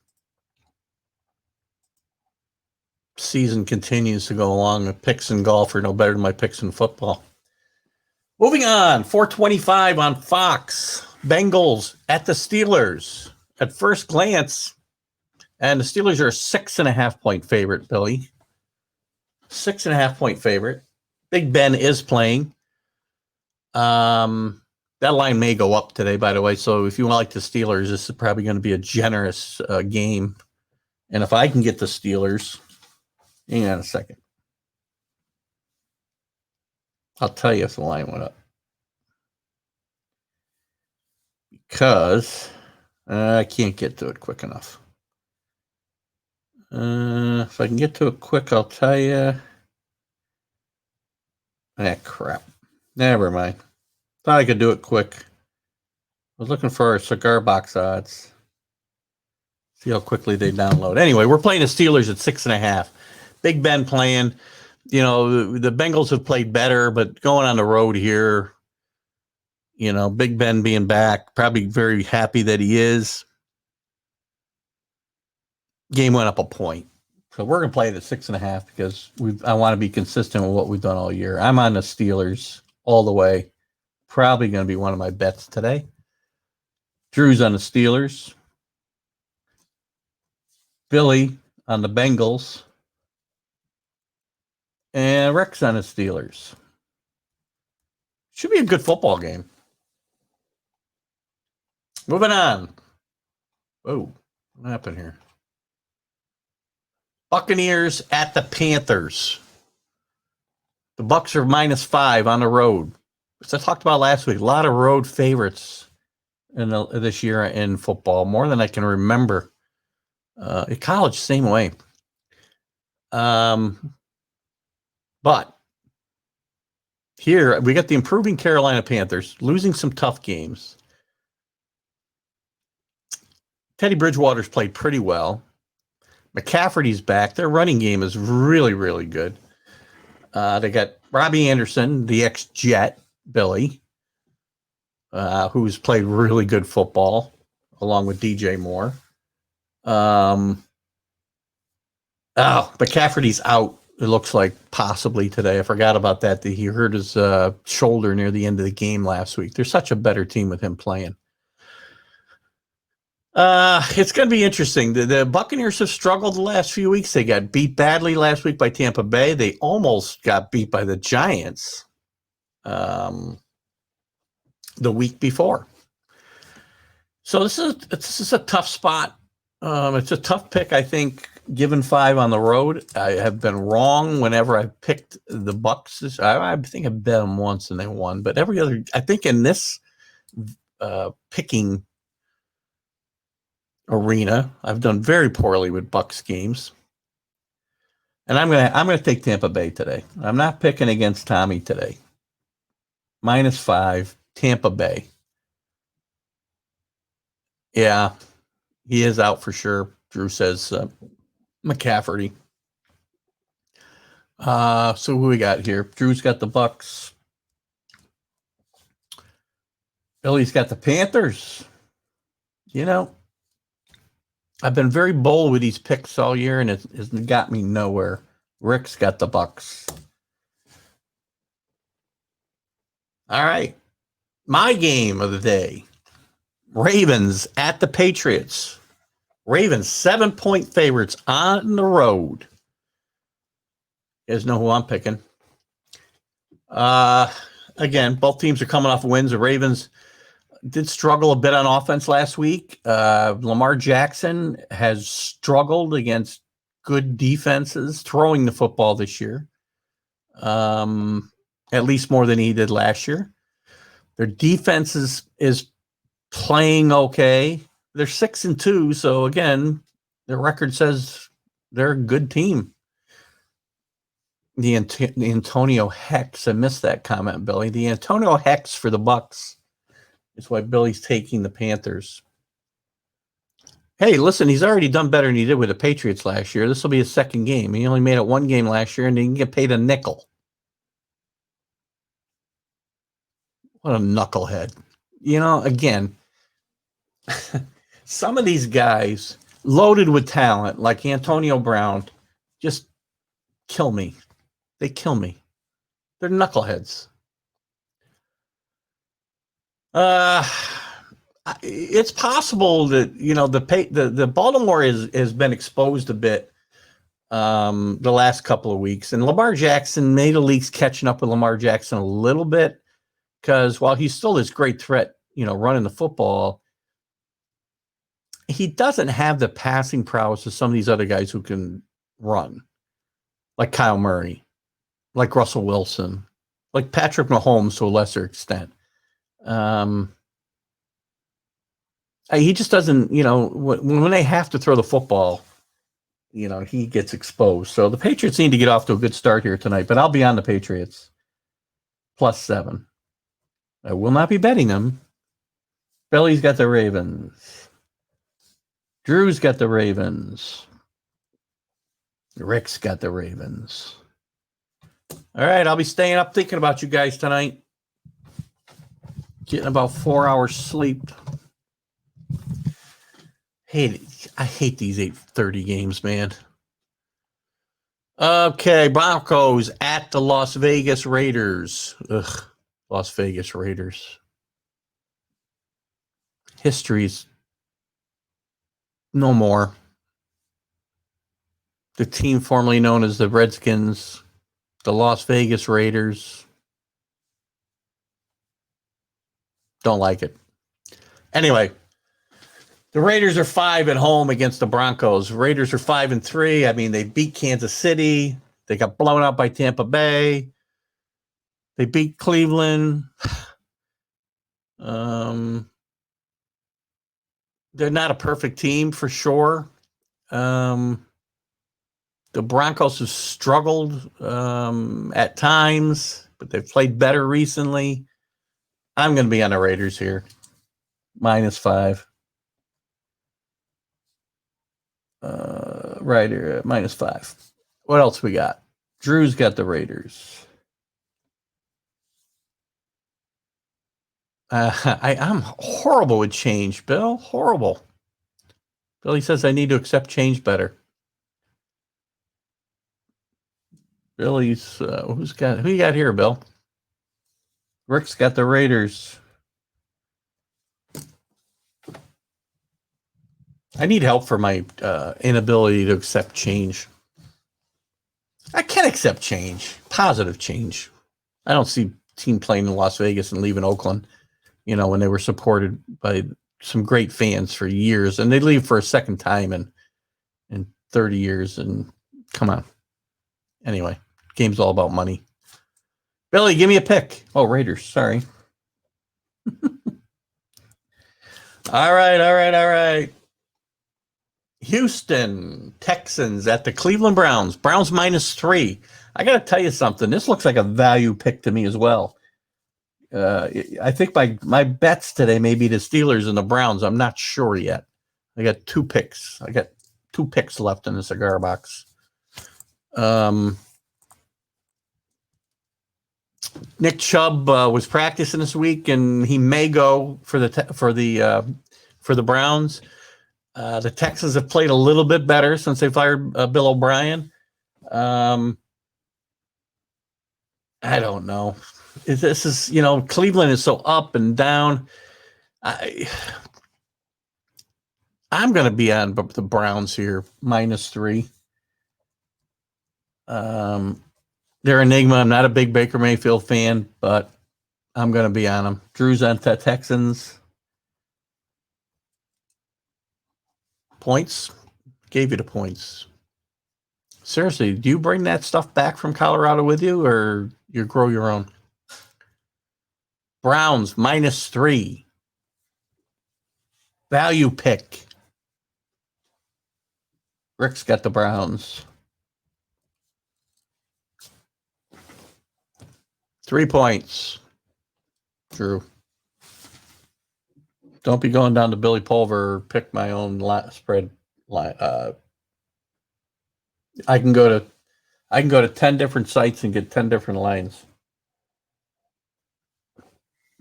[SPEAKER 1] season continues to go along. The picks in golf are no better than my picks in football. Moving on, 4:25 on Fox. Bengals at the Steelers. At first glance, and the Steelers are a 6.5-point favorite, Billy. 6.5-point favorite. Big Ben is playing. That line may go up today, by the way. So if you like the Steelers, this is probably going to be a generous game. And if I can get the Steelers, hang on a second. I'll tell you if the line went up. Because I can't get to it quick enough. If I can get to it quick, I'll tell you. Ah, crap. Never mind. Thought I could do it quick. I was looking for cigar box odds. See how quickly they download. Anyway, we're playing the Steelers at 6.5. Big Ben playing. You know, the Bengals have played better, but going on the road here, you know, Big Ben being back, probably very happy that he is. Game went up a point. So we're going to play it at 6.5 because I want to be consistent with what we've done all year. I'm on the Steelers all the way. Probably going to be one of my bets today. Drew's on the Steelers. Billy on the Bengals. And Rex on the Steelers. Should be a good football game. Moving on. Oh, what happened here? Buccaneers at the Panthers. The Bucs are -5 on the road. As I talked about last week, a lot of road favorites this year in football, more than I can remember. In college, same way. But here we got the improving Carolina Panthers losing some tough games. Teddy Bridgewater's played pretty well. McCaffrey's back. Their running game is really, really good. They got Robbie Anderson, the ex-Jet, Billy, who's played really good football, along with DJ Moore. McCaffrey's out, it looks like, possibly today. I forgot about that. He hurt his shoulder near the end of the game last week. They're such a better team with him playing. It's going to be interesting. The Buccaneers have struggled the last few weeks. They got beat badly last week by Tampa Bay. They almost got beat by the Giants the week before. So this is a tough spot. It's a tough pick, I think, given 5 on the road. I have been wrong whenever I picked the Bucs. I think I bet them once and they won. But every other, I think in this picking arena, I've done very poorly with Bucs games, and I'm gonna take Tampa Bay today. I'm not picking against Tommy today. -5, Tampa Bay. Yeah, he is out for sure. Drew says McCaffrey. So who we got here? Drew's got the Bucs. Billy's got the Panthers. You know, I've been very bold with these picks all year, and it's got me nowhere. Rick's got the Bucs. All right. My game of the day. Ravens at the Patriots. Ravens 7-point favorites on the road. You guys know who I'm picking. Again, both teams are coming off wins. The Ravens did struggle a bit on offense last week. Lamar Jackson has struggled against good defenses throwing the football this year, at least more than he did last year. Their defense is playing okay. They're 6-2, so again, their record says they're a good team. The Antonio Hex, I missed that comment, Billy. The Antonio Hex for the Bucs is why Billy's taking the Panthers. Hey, listen, he's already done better than he did with the Patriots last year. This will be his second game. He only made it one game last year, and he can get paid a nickel. What a knucklehead. You know, again, some of these guys loaded with talent, like Antonio Brown, just kill me. They kill me. They're knuckleheads. It's possible that, you know, the Baltimore has been exposed a bit the last couple of weeks, and Lamar Jackson, Major League's catching up with Lamar Jackson a little bit, because while he's still this great threat, you know, running the football, he doesn't have the passing prowess of some of these other guys who can run, like Kyle Murray, like Russell Wilson, like Patrick Mahomes to a lesser extent. He just doesn't, you know, when they have to throw the football, he gets exposed. So the Patriots need to get off to a good start here tonight, but I'll be on the Patriots. +7. I will not be betting them. Billy's got the Ravens. Drew's got the Ravens. Rick's got the Ravens. All right, I'll be staying up thinking about you guys tonight. Getting about 4 hours sleep. I hate these 8:30 games, man. Okay, Broncos at the Las Vegas Raiders. Ugh, Las Vegas Raiders. History's no more. The team formerly known as the Redskins, the Las Vegas Raiders. Don't like it. Anyway, the Raiders are 5 at home against the Broncos. Raiders are 5-3. I mean, they beat Kansas City. They got blown out by Tampa Bay. They beat Cleveland. They're not a perfect team for sure. The Broncos have struggled at times, but they've played better recently. I'm going to be on the Raiders here. -5. Right here, -5. What else we got? Drew's got the Raiders. I'm horrible with change, Bill. Horrible. Billy says I need to accept change better. Billy's who you got here, Bill? Rick's got the Raiders. I need help for my inability to accept change. I can accept change, positive change. I don't see team playing in Las Vegas and leaving Oakland, when they were supported by some great fans for years, and they leave for a second time in 30 years. And come on. Anyway, game's all about money. Billy, give me a pick. Oh, Raiders. Sorry. All right. Houston Texans at the Cleveland Browns. Browns -3. I got to tell you something. This looks like a value pick to me as well. I think my bets today may be the Steelers and the Browns. I'm not sure yet. I got 2 picks. I got 2 picks left in the cigar box. Nick Chubb was practicing this week, and he may go for the Browns. The Texans have played a little bit better since they fired Bill O'Brien. I don't know. This is, Cleveland is so up and down. I'm going to be on the Browns here, -3. They're enigma. I'm not a big Baker Mayfield fan, but I'm going to be on them. Drew's on the Texans. Points? Gave you the points. Seriously, do you bring that stuff back from Colorado with you, or you grow your own? Browns -3. Value pick. Rick's got the Browns. 3 points. Drew. Don't be going down to Billy Pulver. Pick my own spread line. I can go to 10 different sites and get 10 different lines.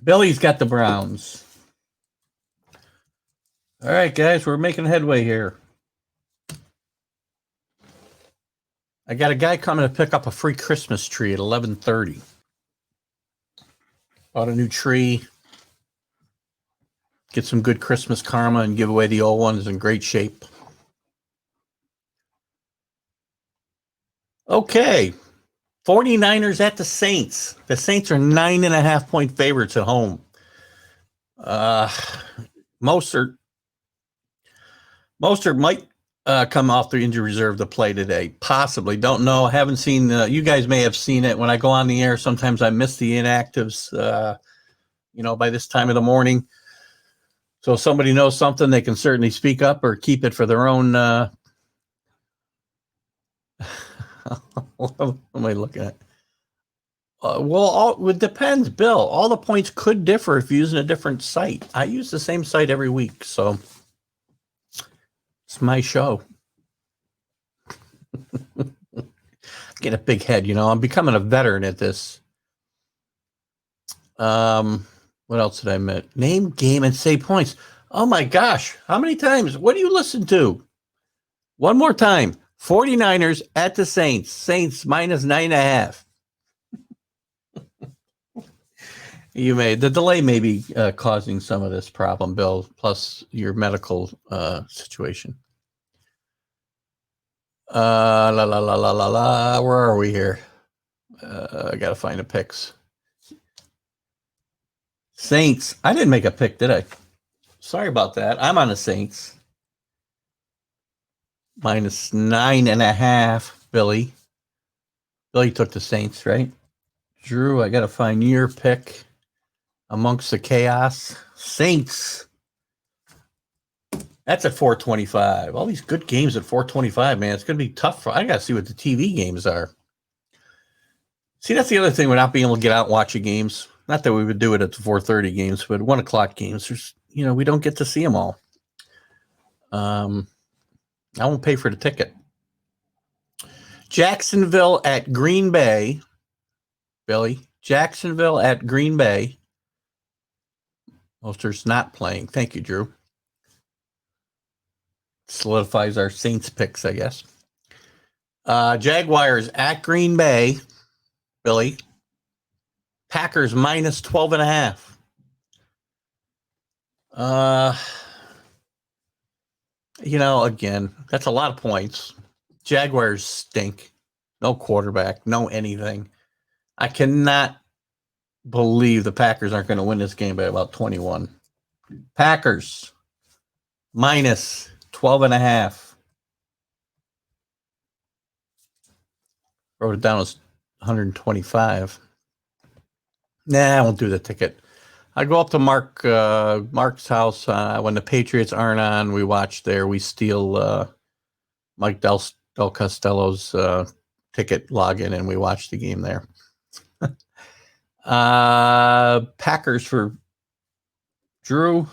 [SPEAKER 1] Billy's got the Browns. All right, guys, we're making headway here. I got a guy coming to pick up a free Christmas tree at 11:30. Bought a new tree. Get some good Christmas karma and give away the old ones in great shape. Okay. 49ers at the Saints. The Saints are 9.5-point favorites at home. Mostert might come off the injury reserve to play today. Possibly. Don't know. Haven't seen. You guys may have seen it. When I go on the air, sometimes I miss the inactives, by this time of the morning. So if somebody knows something, they can certainly speak up or keep it for their own What am I looking at? Well, it depends, Bill. All the points could differ if you're using a different site. I use the same site every week, so it's my show. Get a big head, I'm becoming a veteran at this. What else did I miss? Name, game, and say points. Oh my gosh, how many times? What do you listen to? One more time. 49ers at the Saints. Saints minus 9.5. The delay may be causing some of this problem, Bill, plus your medical situation. La la la la la la. Where are we here? I gotta find the picks. Saints. I didn't make a pick, did I? Sorry about that. I'm on the Saints. Minus 9.5, Billy. Billy took the Saints, right? Drew, I gotta find your pick amongst the chaos. Saints. That's at 425. All these good games at 425, man. It's going to be tough. I got to see what the TV games are. See, that's the other thing with not being able to get out and watch the games. Not that we would do it at the 4:30 games, but 1 o'clock games. There's, we don't get to see them all. I won't pay for the ticket. Jacksonville at Green Bay. Billy. Jacksonville at Green Bay. Moster's not playing. Thank you, Drew. Solidifies our Saints picks, I guess. Jaguars at Green Bay. Billy. Packers minus 12.5. Again, that's a lot of points. Jaguars stink. No quarterback, no anything. I cannot believe the Packers aren't going to win this game by about 21. Packers minus 12.5. Wrote it down as 125. Nah, I won't do the ticket. I go up to Mark's house when the Patriots aren't on. We watch there. We steal Mike Del Costello's ticket login, and we watch the game there. Packers for Drew.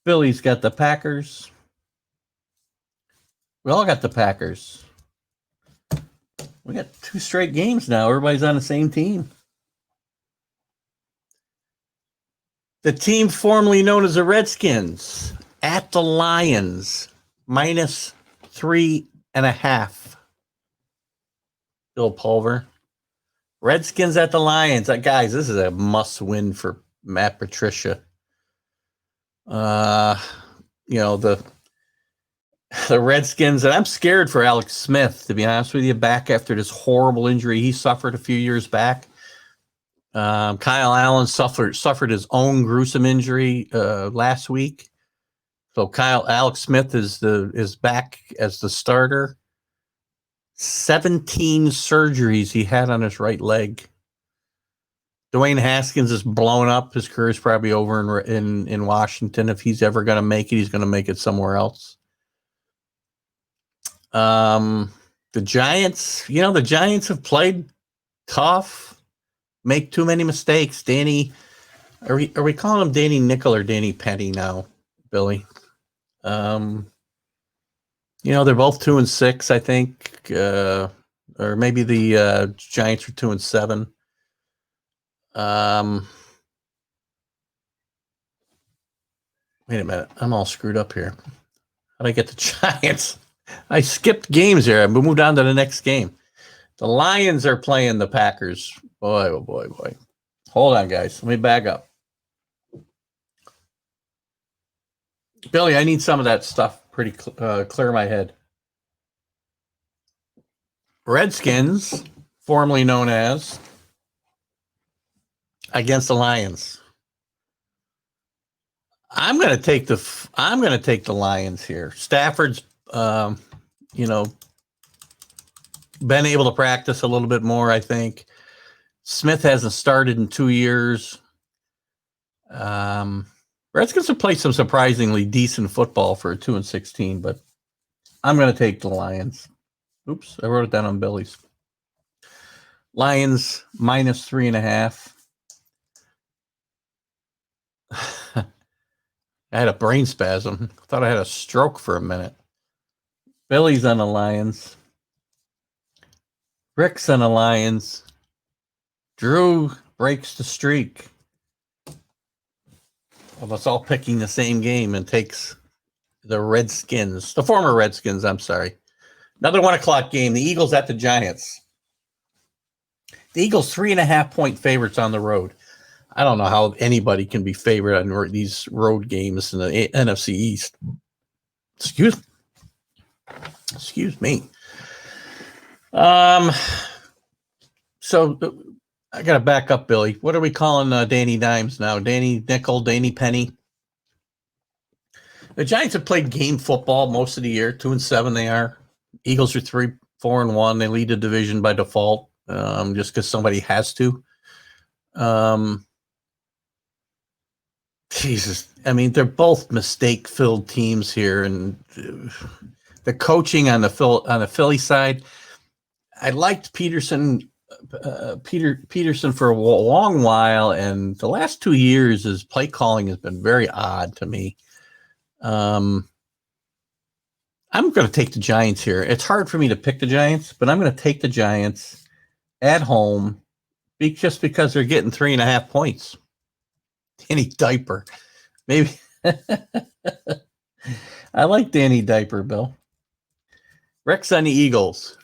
[SPEAKER 1] Billy's got the Packers. We all got the Packers. We got 2 straight games now. Everybody's on the same team. The team formerly known as the Redskins at the Lions, minus 3.5. Bill Pulver. Redskins at the Lions. Guys, this is a must-win for Matt Patricia. The Redskins, and I'm scared for Alex Smith, to be honest with you, back after this horrible injury he suffered a few years back. Kyle Allen suffered his own gruesome injury last week. So Alex Smith is back as the starter. 17 surgeries he had on his right leg. Dwayne Haskins is blown up. His career is probably over in Washington. If he's ever going to make it, he's going to make it somewhere else. The Giants, the Giants have played tough, make too many mistakes. Danny, are we calling him Danny Nickel or Danny Petty now, Billy? They're both 2-6, I think, or maybe the Giants are 2-7. Wait a minute, I'm all screwed up here. How did I get the Giants? I skipped games here. I moved on to the next game. The Lions are playing the Packers. Boy, oh boy, boy. Hold on, guys. Let me back up. Billy, I need some of that stuff pretty clear in my head. Redskins, formerly known as, against the Lions. I'm going to take the Lions here. Stafford's been able to practice a little bit more, I think. Smith hasn't started in 2 years. Redskins have played some surprisingly decent football for a 2-16, but I'm going to take the Lions. Oops, I wrote it down on Billy's. Lions minus 3.5. I had a brain spasm. Thought I had a stroke for a minute. Billy's on the Lions. Rick's on the Lions. Drew breaks the streak of us all picking the same game and takes the Redskins, the former Redskins, I'm sorry. Another 1:00 game. The Eagles at the Giants. The Eagles 3.5-point favorites on the road. I don't know how anybody can be favored on these road games in the NFC East. Excuse me. So I got to back up, Billy. What are we calling Danny Dimes now? Danny Nickel, Danny Penny. The Giants have played game football most of the year. 2-7 they are. Eagles are 3-4-1. They lead the division by default, just because somebody has to. Jesus, I mean, they're both mistake-filled teams here, and the coaching on the Philly side. I liked Peterson for a long while, and the last 2 years, his play calling has been very odd to me. I'm going to take the Giants here. It's hard for me to pick the Giants, but I'm going to take the Giants at home just because they're getting 3.5 points. Danny Diaper. Maybe. I like Danny Diaper, Bill. Rex on the Eagles.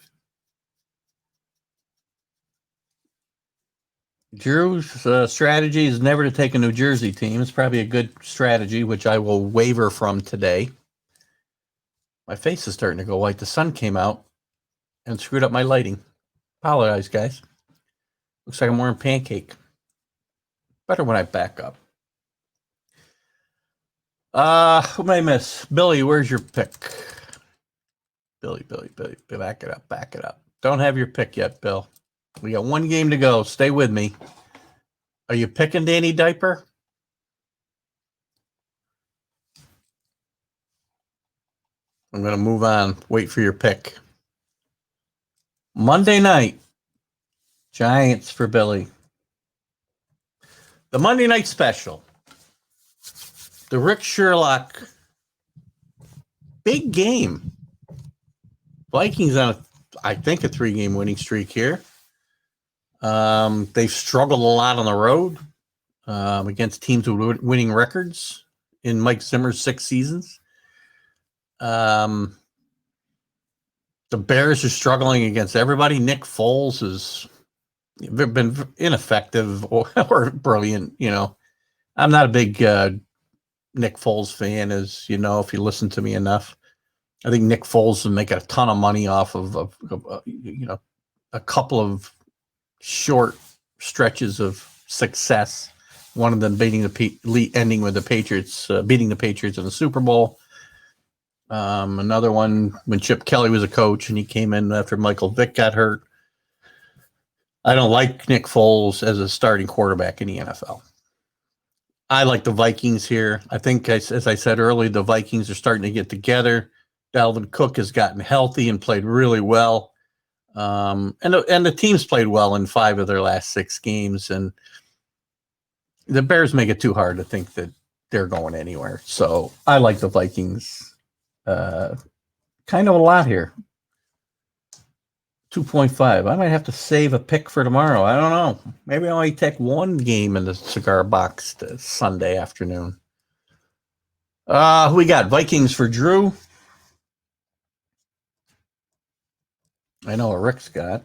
[SPEAKER 1] Drew's strategy is never to take a New Jersey team. It's probably a good strategy, which I will waver from today. My face is starting to go white. The sun came out and screwed up my lighting. Apologize, guys. Looks like I'm wearing pancake. Better when I back up. Who may I miss? Billy, where's your pick? Billy. Back it up. Don't have your pick yet, Bill. We got one game to go. Stay with me. Are you picking Danny Diaper? I'm going to move on. Wait for your pick. Monday night. Giants for Billy. The Monday night special. The Rick Sherlock big game. Vikings on, I think, a 3-game winning streak here. They've struggled a lot on the road against teams with winning records in Mike Zimmer's 6 seasons. The Bears are struggling against everybody. Nick Foles has been ineffective or brilliant. You know, I'm not a big Nick Foles fan, as you know, if you listen to me enough. I think Nick Foles will make a ton of money off of a couple of short stretches of success. One of them ending with the Patriots, beating the Patriots in the Super Bowl. Another one when Chip Kelly was a coach and he came in after Michael Vick got hurt. I don't like Nick Foles as a starting quarterback in the NFL. I like the Vikings here. I think, as I said earlier, the Vikings are starting to get together. Dalvin Cook has gotten healthy and played really well. And the team's played well in 5 of their last 6 games. And the Bears make it too hard to think that they're going anywhere. So I like the Vikings kind of a lot here. 2.5. I might have to save a pick for tomorrow. I don't know. Maybe I'll only take one game in the cigar box Sunday afternoon. Who we got? Vikings for Drew. I know what Rick's got.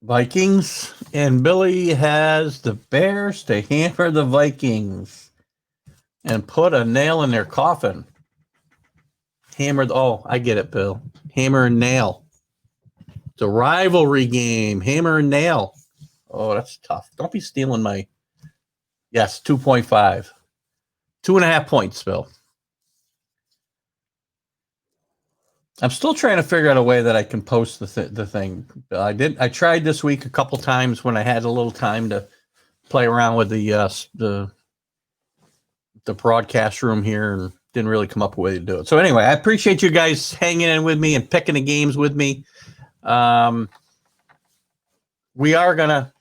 [SPEAKER 1] Vikings. And Billy has the Bears to hammer the Vikings and put a nail in their coffin. Oh, I get it, Bill. Hammer and nail. It's a rivalry game. Hammer and nail. Oh, that's tough. Don't be stealing my... Yes, 2.5. 2.5 points, Bill. I'm still trying to figure out a way that I can post the thing. I tried this week a couple times when I had a little time to play around with the broadcast room here, and didn't really come up with a way to do it. So anyway, I appreciate you guys hanging in with me and picking the games with me. We are gonna,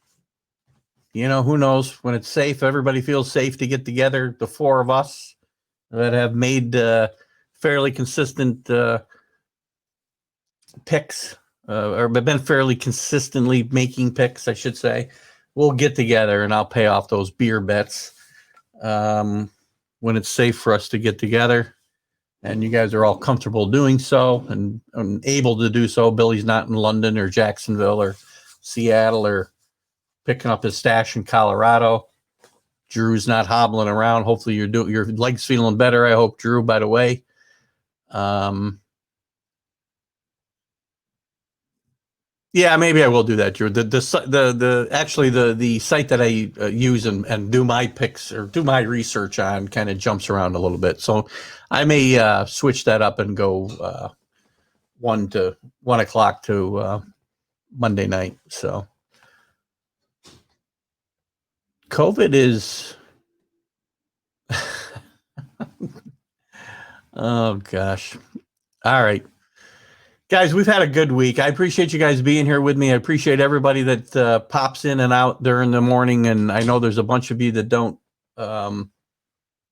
[SPEAKER 1] who knows when it's safe. Everybody feels safe to get together. The four of us that have made fairly consistent picks, or been fairly consistently making picks, I should say. We'll get together and I'll pay off those beer bets when it's safe for us to get together. And you guys are all comfortable doing so and able to do so. Billy's not in London or Jacksonville or Seattle or picking up his stash in Colorado. Drew's not hobbling around. Hopefully your legs feeling better. I hope, Drew, by the way. Yeah, maybe I will do that, Drew. The site that I use and do my picks or do my research on kind of jumps around a little bit. So I may switch that up and go 1 o'clock to Monday night. So COVID is oh gosh. All right. Guys, we've had a good week. I appreciate you guys being here with me. I appreciate everybody that pops in and out during the morning. And I know there's a bunch of you that don't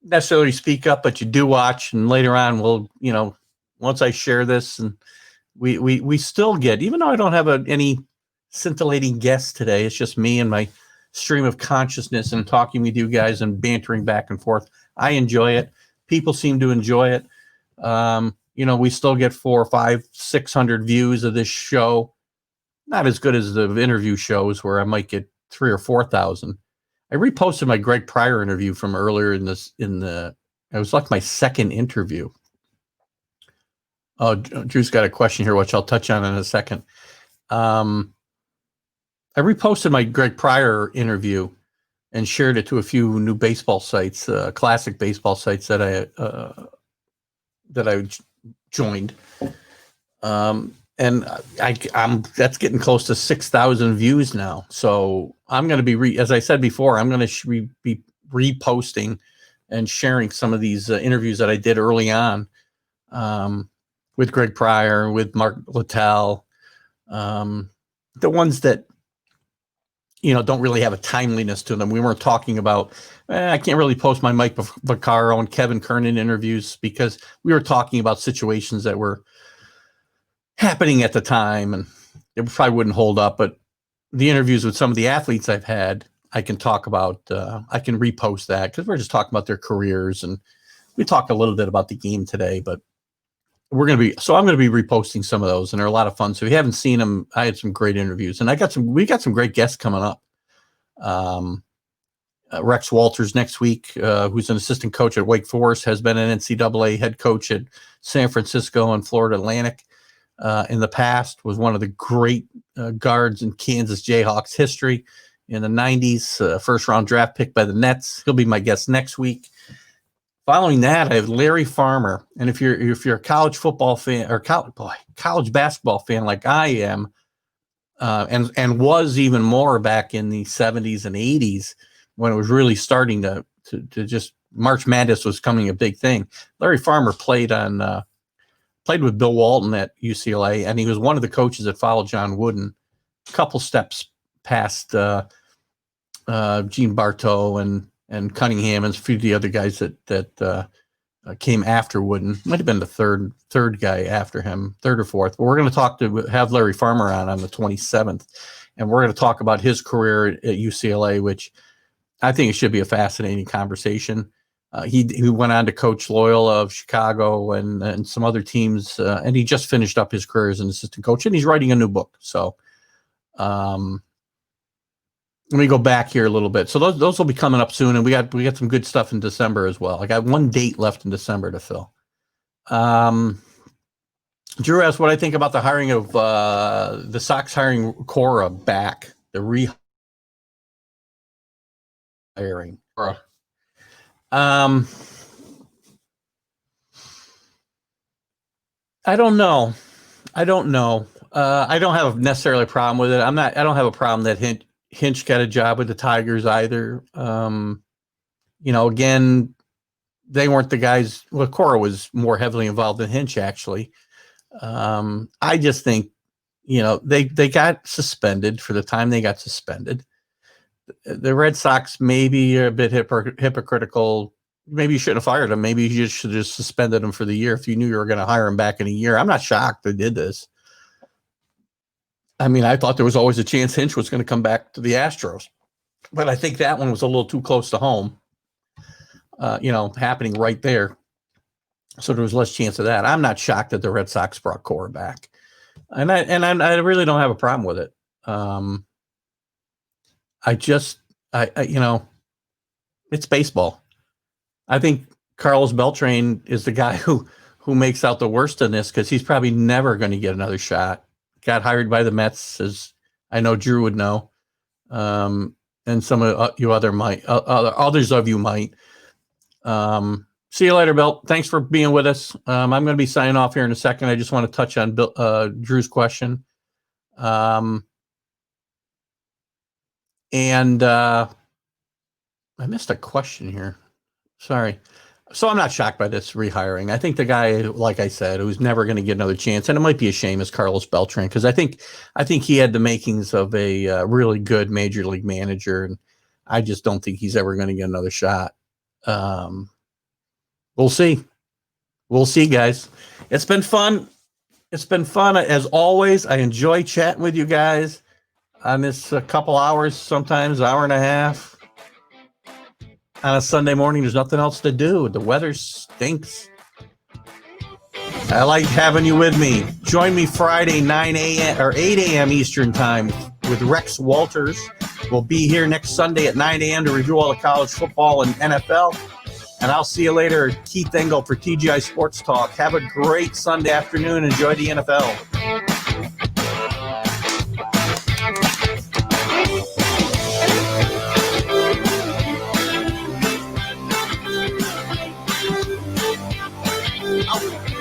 [SPEAKER 1] necessarily speak up, but you do watch. And later on, we'll, once I share this, and we still get, even though I don't have any scintillating guests today, it's just me and my stream of consciousness and talking with you guys and bantering back and forth. I enjoy it. People seem to enjoy it. We still get 400, 500, 600 views of this show. Not as good as the interview shows where I might get 3,000 or 4,000. I reposted my Greg Pryor interview from earlier it was like my second interview. Oh, Drew's got a question here, which I'll touch on in a second. I reposted my Greg Pryor interview and shared it to a few new baseball sites, classic baseball sites that I joined. And I'm that's getting close to 6,000 views now. So I'm going to be, as I said before, I'm going to be reposting and sharing some of these interviews that I did early on with Greg Pryor, with Mark Littell, the ones that, don't really have a timeliness to them. We weren't talking about, I can't really post my Mike Vaccaro and Kevin Kernan interviews because we were talking about situations that were happening at the time and it probably wouldn't hold up. But the interviews with some of the athletes I've had, I can talk about, I can repost that because we're just talking about their careers. And we talked a little bit about the game today, but I'm going to be reposting some of those, and they're a lot of fun. So if you haven't seen them, I had some great interviews, and we got some great guests coming up. Rex Walters next week, who's an assistant coach at Wake Forest, has been an NCAA head coach at San Francisco and Florida Atlantic in the past, was one of the great guards in Kansas Jayhawks history in the 90s, first round draft pick by the Nets. He'll be my guest next week. Following that, I have Larry Farmer, and if you're a college football fan or college basketball fan like I am, and was even more back in the 70s and 80s when it was really starting to just March Madness was coming a big thing. Larry Farmer played with Bill Walton at UCLA, and he was one of the coaches that followed John Wooden a couple steps past Gene Bartow and Cunningham and a few of the other guys that came after Wooden. Might have been the third guy after him, third or fourth. But we're going to have Larry Farmer on the 27th, and we're going to talk about his career at UCLA, which I think it should be a fascinating conversation. He went on to coach Loyola of Chicago and some other teams, and he just finished up his career as an assistant coach, and he's writing a new book. So let me go back here a little bit. So those will be coming up soon, and we got some good stuff in December as well. I got one date left in December to fill. Drew asked what I think about the hiring of the Sox hiring Cora back, the rehiring. I don't know. I don't have necessarily a problem with it. I don't have a problem that Hinch got a job with the Tigers either. Again, they weren't the guys. Well, Cora was more heavily involved than Hinch, actually. I just think, they got suspended for the time they got suspended. The Red Sox maybe are a bit hypocritical. Maybe you shouldn't have fired him. Maybe you should have just suspended him for the year if you knew you were going to hire him back in a year. I'm not shocked they did this. I mean, I thought there was always a chance Hinch was going to come back to the Astros, but I think that one was a little too close to home, happening right there. So there was less chance of that. I'm not shocked that the Red Sox brought Cora back, and I really don't have a problem with it. It's baseball. I think Carlos Beltran is the guy who makes out the worst in this because he's probably never going to get another shot. Got hired by the Mets, as I know Drew would know, and some of you others of you might. See you later, Bill. Thanks for being with us. I'm going to be signing off here in a second. I just want to touch on Drew's question. And I missed a question here. Sorry. So I'm not shocked by this rehiring. I think the guy, like I said, who's never going to get another chance, and it might be a shame, is Carlos Beltran, because I think he had the makings of a really good major league manager, and I just don't think he's ever going to get another shot. We'll see. We'll see, guys. It's been fun. It's been fun as always. I enjoy chatting with you guys on this couple hours, sometimes hour and a half. On a Sunday morning, there's nothing else to do. The weather stinks. I like having you with me. Join me Friday, 9 a.m. or 8 a.m. Eastern time with Rex Walters. We'll be here next Sunday at 9 a.m. to review all the college football and NFL. And I'll see you later, Keith Engel for TGI Sports Talk. Have a great Sunday afternoon. Enjoy the NFL. Out.